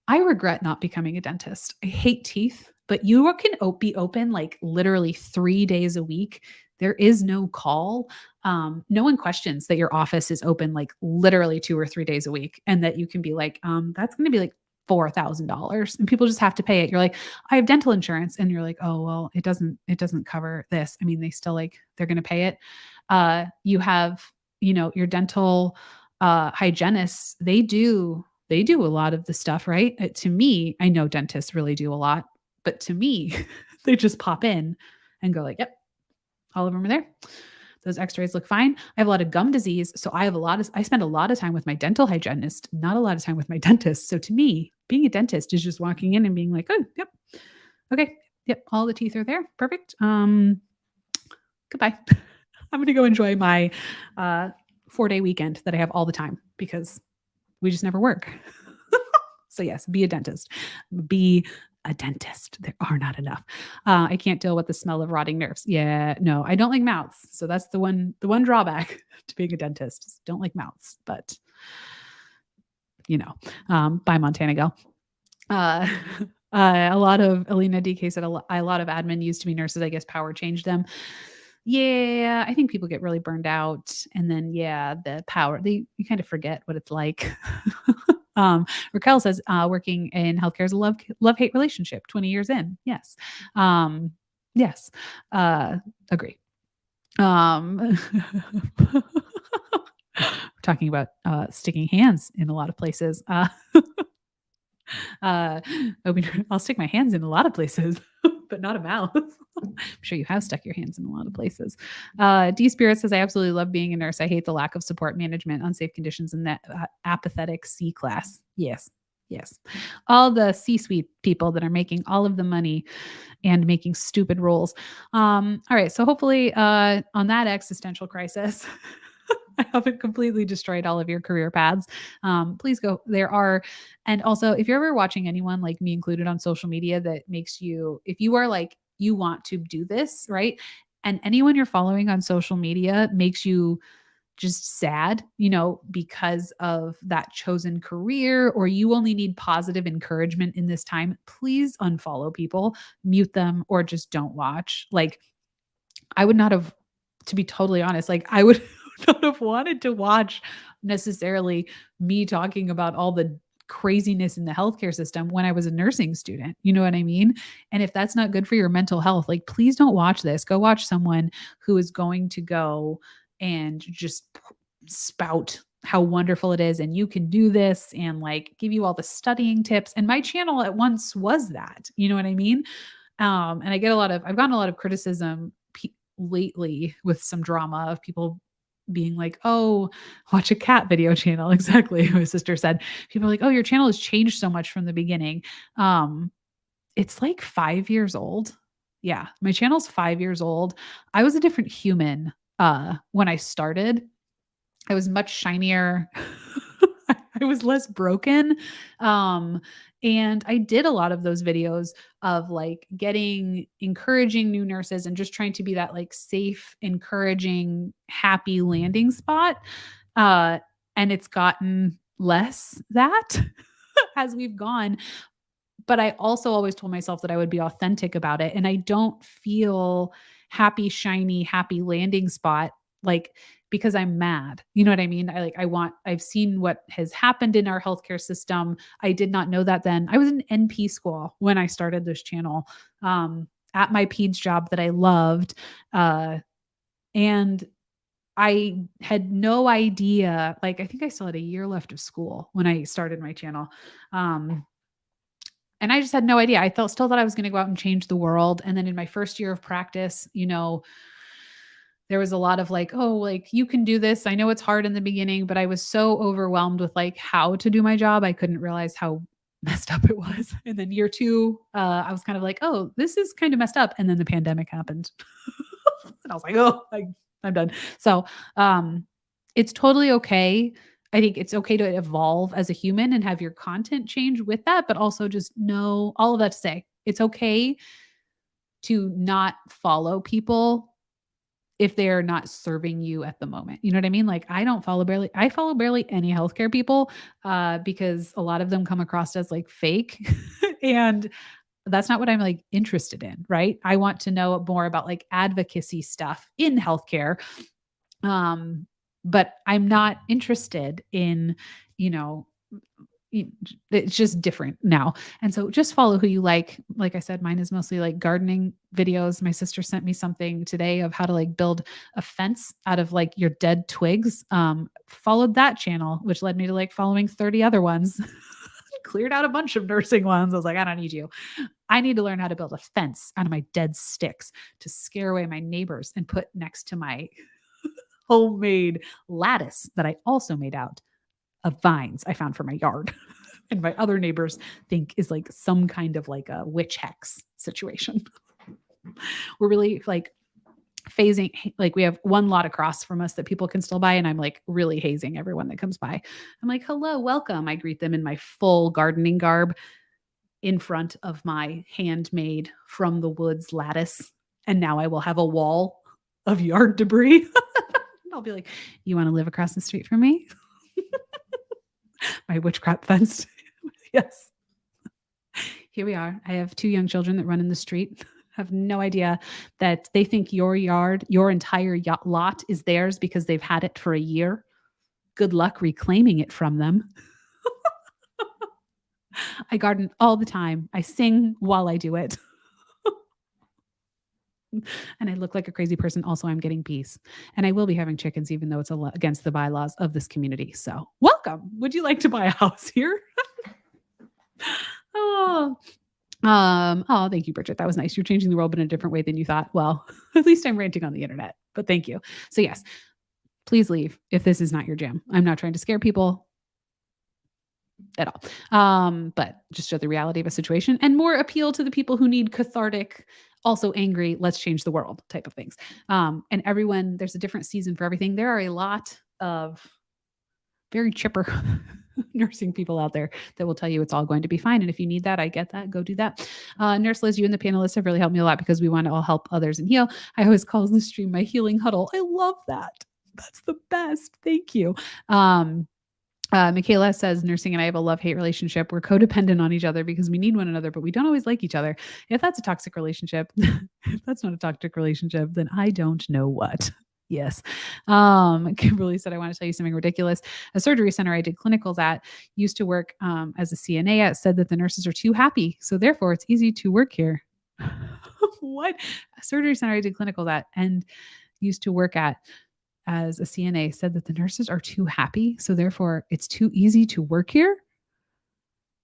I regret not becoming a dentist. I hate teeth, but you can be open like literally 3 days a week. There is no call. No one questions that your office is open like literally 2 or 3 days a week and that you can be like, that's going to be like $4,000 and people just have to pay it. You're like, I have dental insurance. And you're like, oh, well, it doesn't cover this. I mean, they still they're going to pay it. You have, your dental hygienists, they do a lot of the stuff, right? To me, I know dentists really do a lot, but to me, they just pop in and go like, yep, all of them are there. Those x-rays look fine. I have a lot of gum disease. So I spend a lot of time with my dental hygienist, not a lot of time with my dentist. So to me, being a dentist is just walking in and being like, oh, yep. Okay. Yep. All the teeth are there. Perfect. Goodbye. I'm going to go enjoy my 4-day weekend that I have all the time because we just never work. So yes, be a dentist. Be a dentist. There are not enough. I can't deal with the smell of rotting nerves. Yeah, no, I don't like mouths. So that's the one drawback to being a dentist. Don't like mouths, but bye Montana go. A lot of Alina DK said a lot of admin used to be nurses. I guess power changed them. Yeah, I think people get really burned out, and then the power you kind of forget what it's like. Raquel says working in healthcare is a love-hate relationship 20 years in. Yes. Yes. Agree. Talking about sticking hands in a lot of places. I'll stick my hands in a lot of places, but not a mouth. I'm sure you have stuck your hands in a lot of places. D Spirit says, I absolutely love being a nurse. I hate the lack of support management, unsafe conditions, and that apathetic C class. Yes. Yes. All the C-suite people that are making all of the money and making stupid rules. All right. So hopefully on that existential crisis, I haven't completely destroyed all of your career paths. Please go. And also if you're ever watching anyone like me included on social media that makes you, if you are like, you want to do this, right? And anyone you're following on social media makes you just sad, because of that chosen career, or you only need positive encouragement in this time, please unfollow people, mute them, or just don't watch. Like I would not have, to be totally honest, like I would not have wanted to watch necessarily me talking about all the craziness in the healthcare system when I was a nursing student. You know what I mean? And if that's not good for your mental health, like please don't watch this. Go watch someone who is going to go and just spout how wonderful it is and you can do this and like give you all the studying tips. And my channel at once was that, you know what I mean? And I've gotten a lot of criticism lately with some drama of people being like, oh, watch a cat video channel. Exactly. My sister said, people are like, oh, your channel has changed so much from the beginning. It's like 5 years old. Yeah. My channel's 5 years old. I was a different human when I started. I was much shinier. I I was less broken. Um, and I did a lot of those videos of like encouraging new nurses and just trying to be that like safe, encouraging, happy landing spot. Uh, and it's gotten less that as we've gone. But I also always told myself that I would be authentic about it. And I don't feel happy, shiny, happy landing spot like because I'm mad. You know what I mean? I've seen what has happened in our healthcare system. I did not know that then. I was in NP school when I started this channel, at my peds job that I loved. Uh, and I had no idea. Like, I think I still had a year left of school when I started my channel. Um, and I just had no idea. I still thought I was going to go out and change the world. And then in my first year of practice, there was a lot of like, oh, like you can do this. I know it's hard in the beginning, but I was so overwhelmed with like how to do my job. I couldn't realize how messed up it was. And then year two, I was kind of like, oh, this is kind of messed up. And then the pandemic happened. And I was like, oh, I'm done. So it's totally okay. I think it's okay to evolve as a human and have your content change with that, but also just know all of that to say it's okay to not follow people if they're not serving you at the moment. You know what I mean? Like I follow barely any healthcare people because a lot of them come across as like fake and that's not what I'm like interested in, right? I want to know more about like advocacy stuff in healthcare. Um, but I'm not interested in, you know, it's just different now. And so just follow who you like. Like I said, mine is mostly like gardening videos. My sister sent me something today of how to like build a fence out of like your dead twigs. Followed that channel, which led me to like following 30 other ones. Cleared out a bunch of nursing ones. I was like, I don't need you. I need to learn how to build a fence out of my dead sticks to scare away my neighbors and put next to my homemade lattice that I also made out of vines I found for my yard. And my other neighbors think is like some kind of like a witch hex situation. We're really like phasing, like we have one lot across from us that people can still buy. And I'm like really hazing everyone that comes by. I'm like, hello, welcome. I greet them in my full gardening garb in front of my handmade from the woods lattice. And now I will have a wall of yard debris. I'll be like, you want to live across the street from me? My witchcraft fence. Yes. Here we are. I have two young children that run in the street. Have no idea that they think your yard, your entire lot is theirs because they've had it for a year. Good luck reclaiming it from them. I garden all the time. I sing while I do it. And I look like a crazy person. Also, I'm getting peace. And I will be having chickens, even though it's against the bylaws of this community. So, welcome. Would you like to buy a house here? Oh, oh, thank you, Bridget. That was nice. You're changing the world in a different way than you thought. Well, at least I'm ranting on the internet, but thank you. So, yes, please leave if this is not your jam. I'm not trying to scare people at all. But just show the reality of a situation and more appeal to the people who need cathartic, also angry, let's change the world type of things. And everyone, there's a different season for everything. There are a lot of very chipper nursing people out there that will tell you it's all going to be fine. And if you need that, I get that. Go do that. Nurse Liz, you and the panelists have really helped me a lot because we want to all help others and heal. I always call this stream my healing huddle. I love that. That's the best. Thank you. Michaela says, nursing and I have a love-hate relationship. We're codependent on each other because we need one another, but we don't always like each other. If that's a toxic relationship, if that's not a toxic relationship, then I don't know what. Yes. Kimberly said, I want to tell you something ridiculous. A surgery center I did clinicals at used to work as a CNA at said that the nurses are too happy. So therefore it's easy to work here. What? A surgery center I did clinicals at and used to work at as a CNA said that the nurses are too happy. So therefore it's too easy to work here.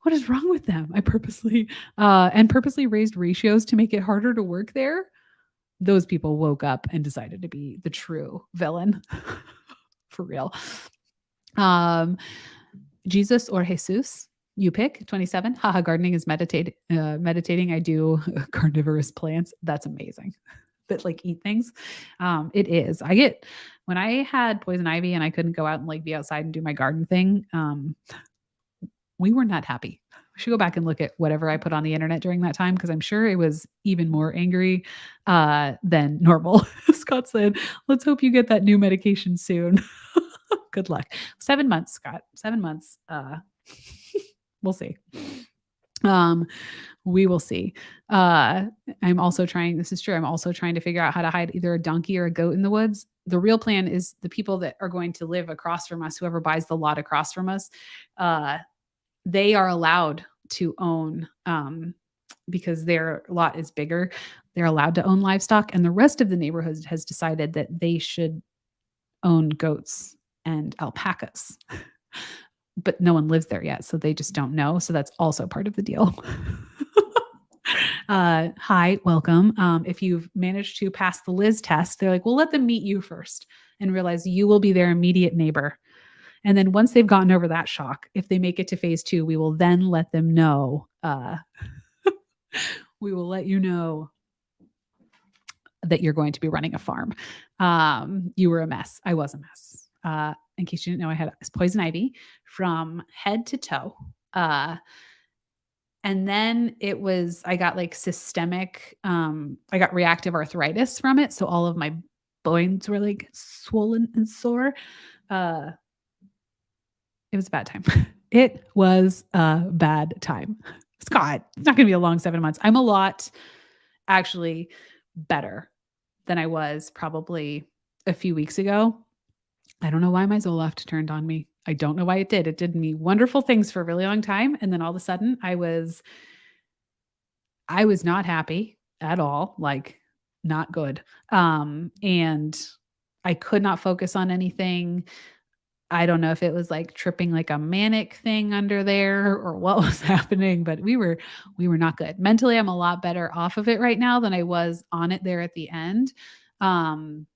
What is wrong with them? I purposely raised ratios to make it harder to work there. Those people woke up and decided to be the true villain. For real. Jesus or Jesus, you pick. 27. Haha, gardening is meditating. I do carnivorous plants. That's amazing. That like eat things. It is. When I had poison ivy and I couldn't go out and like be outside and do my garden thing, We were not happy. I should go back and look at whatever I put on the internet during that time because I'm sure it was even more angry than normal. Scott said, let's hope you get that new medication soon. Good luck. 7 months, Scott. 7 months. We'll see. We will see. I'm also trying, this is true. I'm also trying to figure out how to hide either a donkey or a goat in the woods. The real plan is the people that are going to live across from us, whoever buys the lot across from us, they are allowed to own, because their lot is bigger, they're allowed to own livestock. And the rest of the neighborhood has decided that they should own goats and alpacas. But no one lives there yet, so they just don't know. So that's also part of the deal. Hi, welcome. If you've managed to pass the Liz test, they're like, we'll let them meet you first and realize you will be their immediate neighbor. And then once they've gotten over that shock, if they make it to phase 2, we will then let them know. We will let you know that you're going to be running a farm. You were a mess. I was a mess. In case you didn't know, I had poison ivy from head to toe. And then I got like systemic, I got reactive arthritis from it. So all of my bones were like swollen and sore. It was a bad time. It was a bad time. Scott, it's not going to be a long 7 months. I'm a lot actually better than I was probably a few weeks ago. I don't know why my Zoloft turned on me. I don't know why it did. It did me wonderful things for a really long time. And then all of a sudden I was not happy at all, like not good. And I could not focus on anything. I don't know if it was like tripping like a manic thing under there or what was happening, but we were not good. Mentally, I'm a lot better off of it right now than I was on it there at the end. And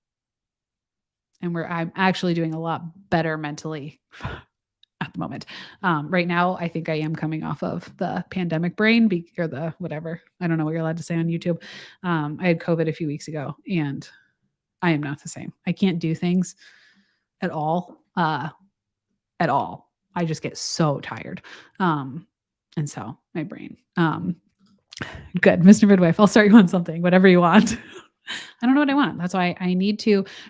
I'm actually doing a lot better mentally at the moment. Right now, I think I am coming off of the pandemic brain or the whatever. I don't know what you're allowed to say on YouTube. I had COVID a few weeks ago and I am not the same. I can't do things at all. At all. I just get so tired. And so my brain, good. Mr. Midwife, I'll start you on something, whatever you want. I don't know what I want. That's why I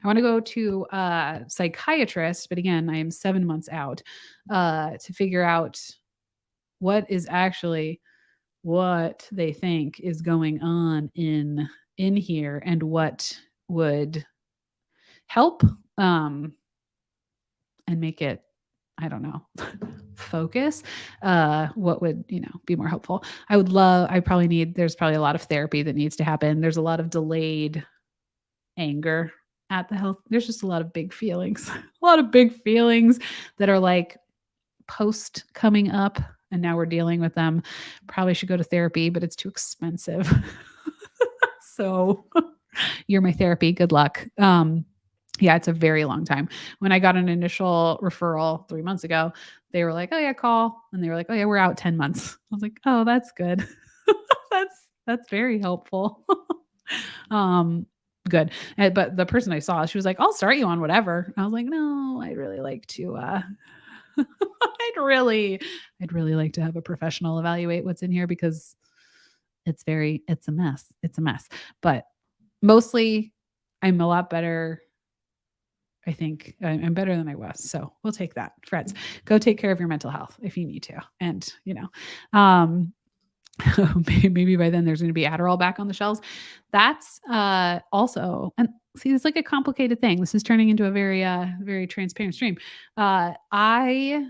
want to go to a psychiatrist, but again, I am 7 months out, to figure out what is actually what they think is going on in here and what would help, and make it, I don't know, focus, what would, be more helpful. There's probably a lot of therapy that needs to happen. There's a lot of delayed anger at the health. There's just a lot of big feelings, that are like post coming up and now we're dealing with them. Probably should go to therapy, but it's too expensive. So you're my therapy. Good luck. Yeah, it's a very long time. When I got an initial referral 3 months ago, they were like, "Oh yeah, call." And they were like, "Oh yeah, we're out 10 months." I was like, "Oh, that's good." That's very helpful. Good. But the person I saw, she was like, "I'll start you on whatever." I was like, "No, I'd really like to I'd really like to have a professional evaluate what's in here because it's a mess. It's a mess." But mostly I'm a lot better. I think I'm better than I was. So we'll take that. Friends, go take care of your mental health if you need to. And, maybe by then there's going to be Adderall back on the shelves. That's also, and see, it's like a complicated thing. This is turning into a very, very transparent stream. I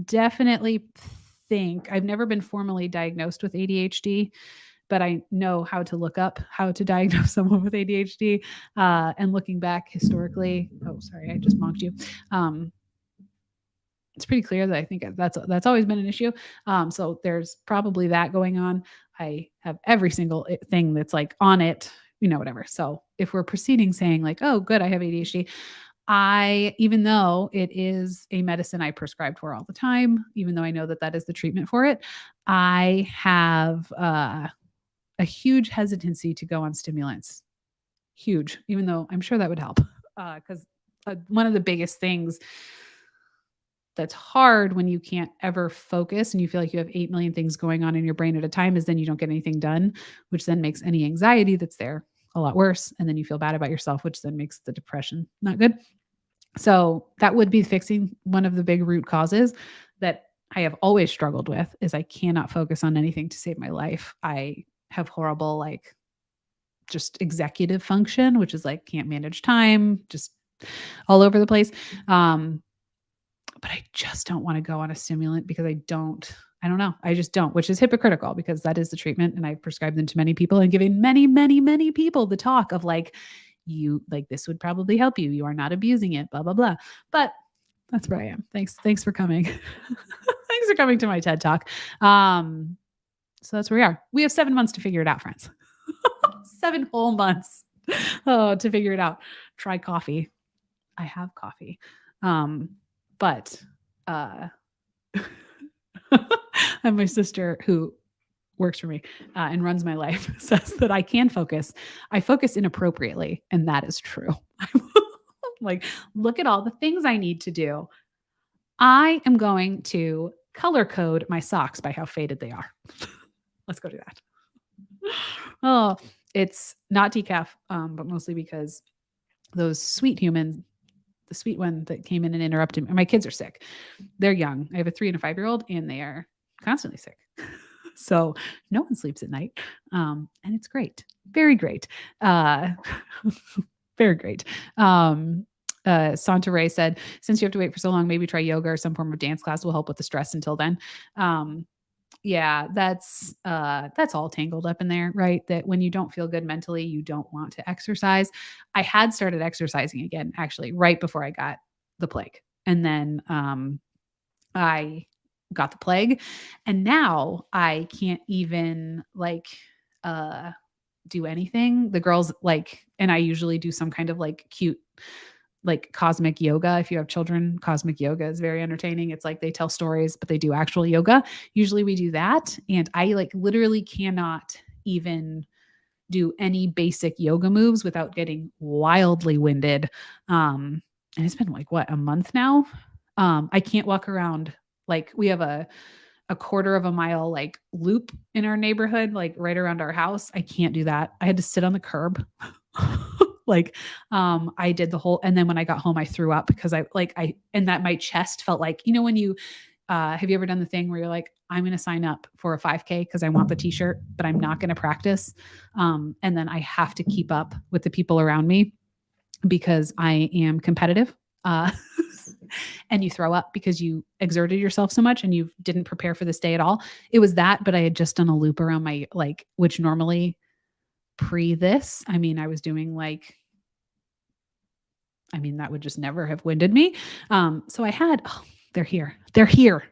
definitely think I've never been formally diagnosed with ADHD, but I know how to look up how to diagnose someone with ADHD. And looking back historically, oh, sorry, I just mocked you. It's pretty clear that I think that's always been an issue. So there's probably that going on. I have every single thing that's like on it, whatever. So if we're proceeding saying like, oh, good, I have ADHD, even though it is a medicine I prescribe for all the time, even though I know that is the treatment for it, I have a huge hesitancy to go on stimulants. Huge, even though I'm sure that would help. Because one of the biggest things that's hard when you can't ever focus and you feel like you have 8 million things going on in your brain at a time is then you don't get anything done, which then makes any anxiety that's there a lot worse. And then you feel bad about yourself, which then makes the depression not good. So that would be fixing one of the big root causes that I have always struggled with is I cannot focus on anything to save my life. I have horrible, like, just executive function, which is like can't manage time, just all over the place. But I just don't want to go on a stimulant because I don't know. I just don't, which is hypocritical because that is the treatment. And I've prescribed them to many people and giving many, many, many people the talk of like, you like this would probably help you. You are not abusing it, blah, blah, blah. But that's where I am. Thanks for coming. Thanks for coming to my TED Talk. So that's where we are. We have 7 months to figure it out, friends. 7 whole months to figure it out. Try coffee. I have coffee. But and my sister who works for me and runs my life says that I can focus. I focus inappropriately, and that is true. Like, look at all the things I need to do. I am going to color code my socks by how faded they are. Let's go do that. Oh, it's not decaf, but mostly because those sweet humans, the sweet one that came in and interrupted me. My kids are sick. They're young. I have a 3 and a 5-year-old, and they are constantly sick. So no one sleeps at night. And it's great. Very great. Very great. Santa Ray said, since you have to wait for so long, maybe try yoga or some form of dance class will help with the stress until then. Yeah, that's all tangled up in there, right? That when you don't feel good mentally, you don't want to exercise. I had started exercising again, actually, right before I got the plague. And then I got the plague. And now I can't even like do anything. The girls like, and I usually do some kind of like cute like cosmic yoga. If you have children, cosmic yoga is very entertaining. It's like they tell stories, but they do actual yoga. Usually we do that. And I like literally cannot even do any basic yoga moves without getting wildly winded. And it's been like, what, a month now? I can't walk around. Like we have a quarter of a mile like loop in our neighborhood, like right around our house. I can't do that. I had to sit on the curb. Like, I did the whole, and then when I got home, I threw up because and that my chest felt like, you know, when you, have you ever done the thing where you're like, I'm going to sign up for a 5K because I want the t-shirt, but I'm not going to practice. And then I have to keep up with the people around me because I am competitive. And you throw up because you exerted yourself so much and you didn't prepare for this day at all. It was that, but I had just done a loop around my, like, which normally pre this, I mean, I was doing like, I mean, that would just never have winded me. So I had, oh, they're here. They're here.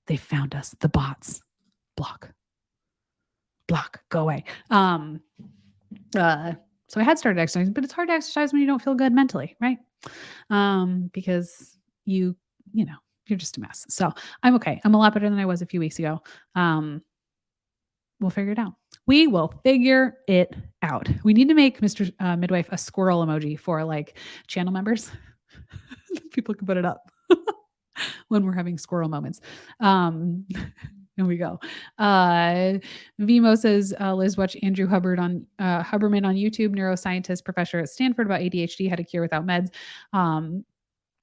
They found us. The bots. Block, go away. So I had started exercising, but it's hard to exercise when you don't feel good mentally, right? Because you know, you're just a mess. So I'm okay. I'm a lot better than I was a few weeks ago. We'll figure it out. We will figure it out. We need to make Mr. Midwife a squirrel emoji for like channel members. People can put it up when we're having squirrel moments. Here we go. Vimo says, Liz, watch Andrew Huberman on YouTube, neuroscientist, professor at Stanford about ADHD, how to cure without meds.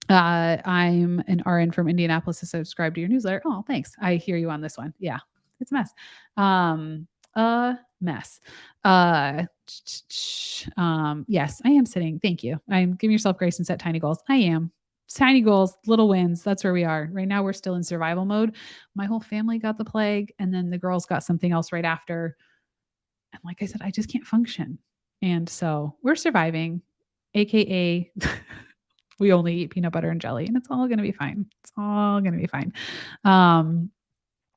I'm an RN from Indianapolis to subscribe to your newsletter. Oh, thanks. I hear you on this one. Yeah, it's a mess. A mess. Yes, I am sitting. Thank you. I'm giving yourself grace and set tiny goals. I am. Tiny goals, little wins. That's where we are. Right now, we're still in survival mode. My whole family got the plague, and then the girls got something else right after. And like I said, I just can't function. And so we're surviving, AKA we only eat peanut butter and jelly, and it's all going to be fine. It's all going to be fine.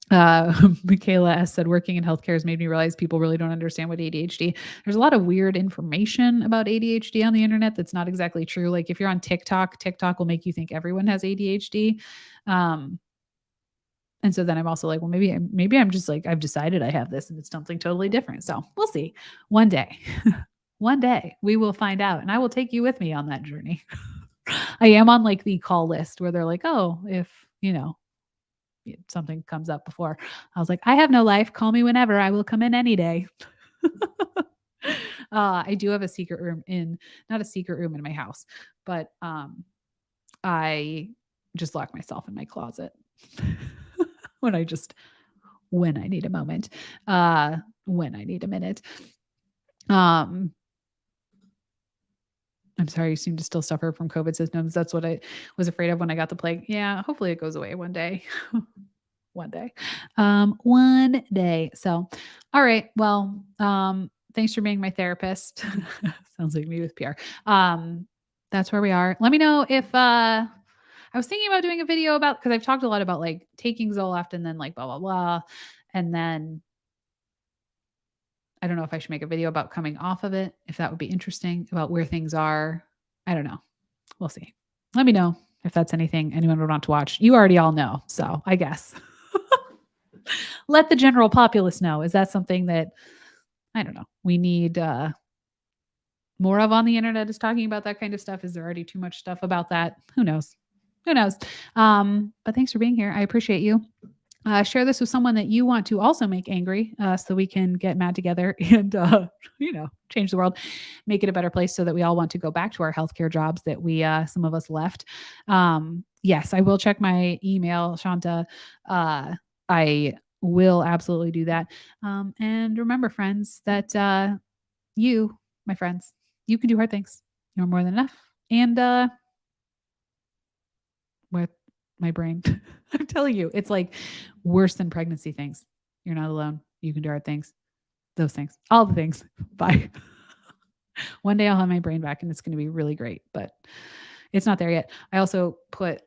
Michaela S said, working in healthcare has made me realize people really don't understand what ADHD. There's a lot of weird information about ADHD on the internet that's not exactly true. Like if you're on TikTok will make you think everyone has ADHD. And so then I'm also like, well, maybe I'm just like, I've decided I have this and it's something totally different. So we'll see. One day we will find out, and I will take you with me on that journey. I am on like the call list where they're like, oh, if you know, something comes up before. I was like, I have no life. Call me whenever. I will come in any day. I do have a secret room not a secret room in my house, but I just lock myself in my closet when I just when I need a moment, when I need a minute. Um, I'm sorry, you seem to still suffer from COVID symptoms. That's what I was afraid of when I got the plague. Yeah, hopefully it goes away one day. One day. One day. So, all right. Well, thanks for being my therapist. Sounds like me with PR. That's where we are. Let me know if I was thinking about doing a video about because I've talked a lot about like taking Zoloft and then like blah blah blah. And then I don't know if I should make a video about coming off of it, if that would be interesting, about where things are. I don't know. We'll see. Let me know if that's anything anyone would want to watch. You already all know, so I guess. Let the general populace know. Is that something that I don't know, we need more of on the internet, is talking about that kind of stuff? Is there already too much stuff about that? Who knows? Who knows? But thanks for being here. I appreciate you. Share this with someone that you want to also make angry, so we can get mad together and, change the world, make it a better place so that we all want to go back to our healthcare jobs that we, some of us left. Yes, I will check my email, Shanta. I will absolutely do that. And remember, friends, that you, my friends, you can do hard things. You're more than enough. And with my brain, I'm telling you, it's like worse than pregnancy things. You're not alone. You can do hard things. Those things, all the things. Bye. One day I'll have my brain back and it's going to be really great, but it's not there yet. I also put,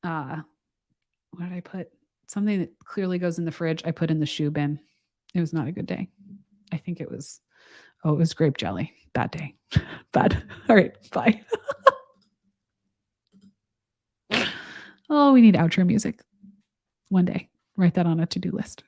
what did I put? Something that clearly goes in the fridge. I put in the shoe bin. It was not a good day. I think it was grape jelly. Bad day. Bad. All right. Bye. Oh, we need outro music. One day. Write that on a to-do list.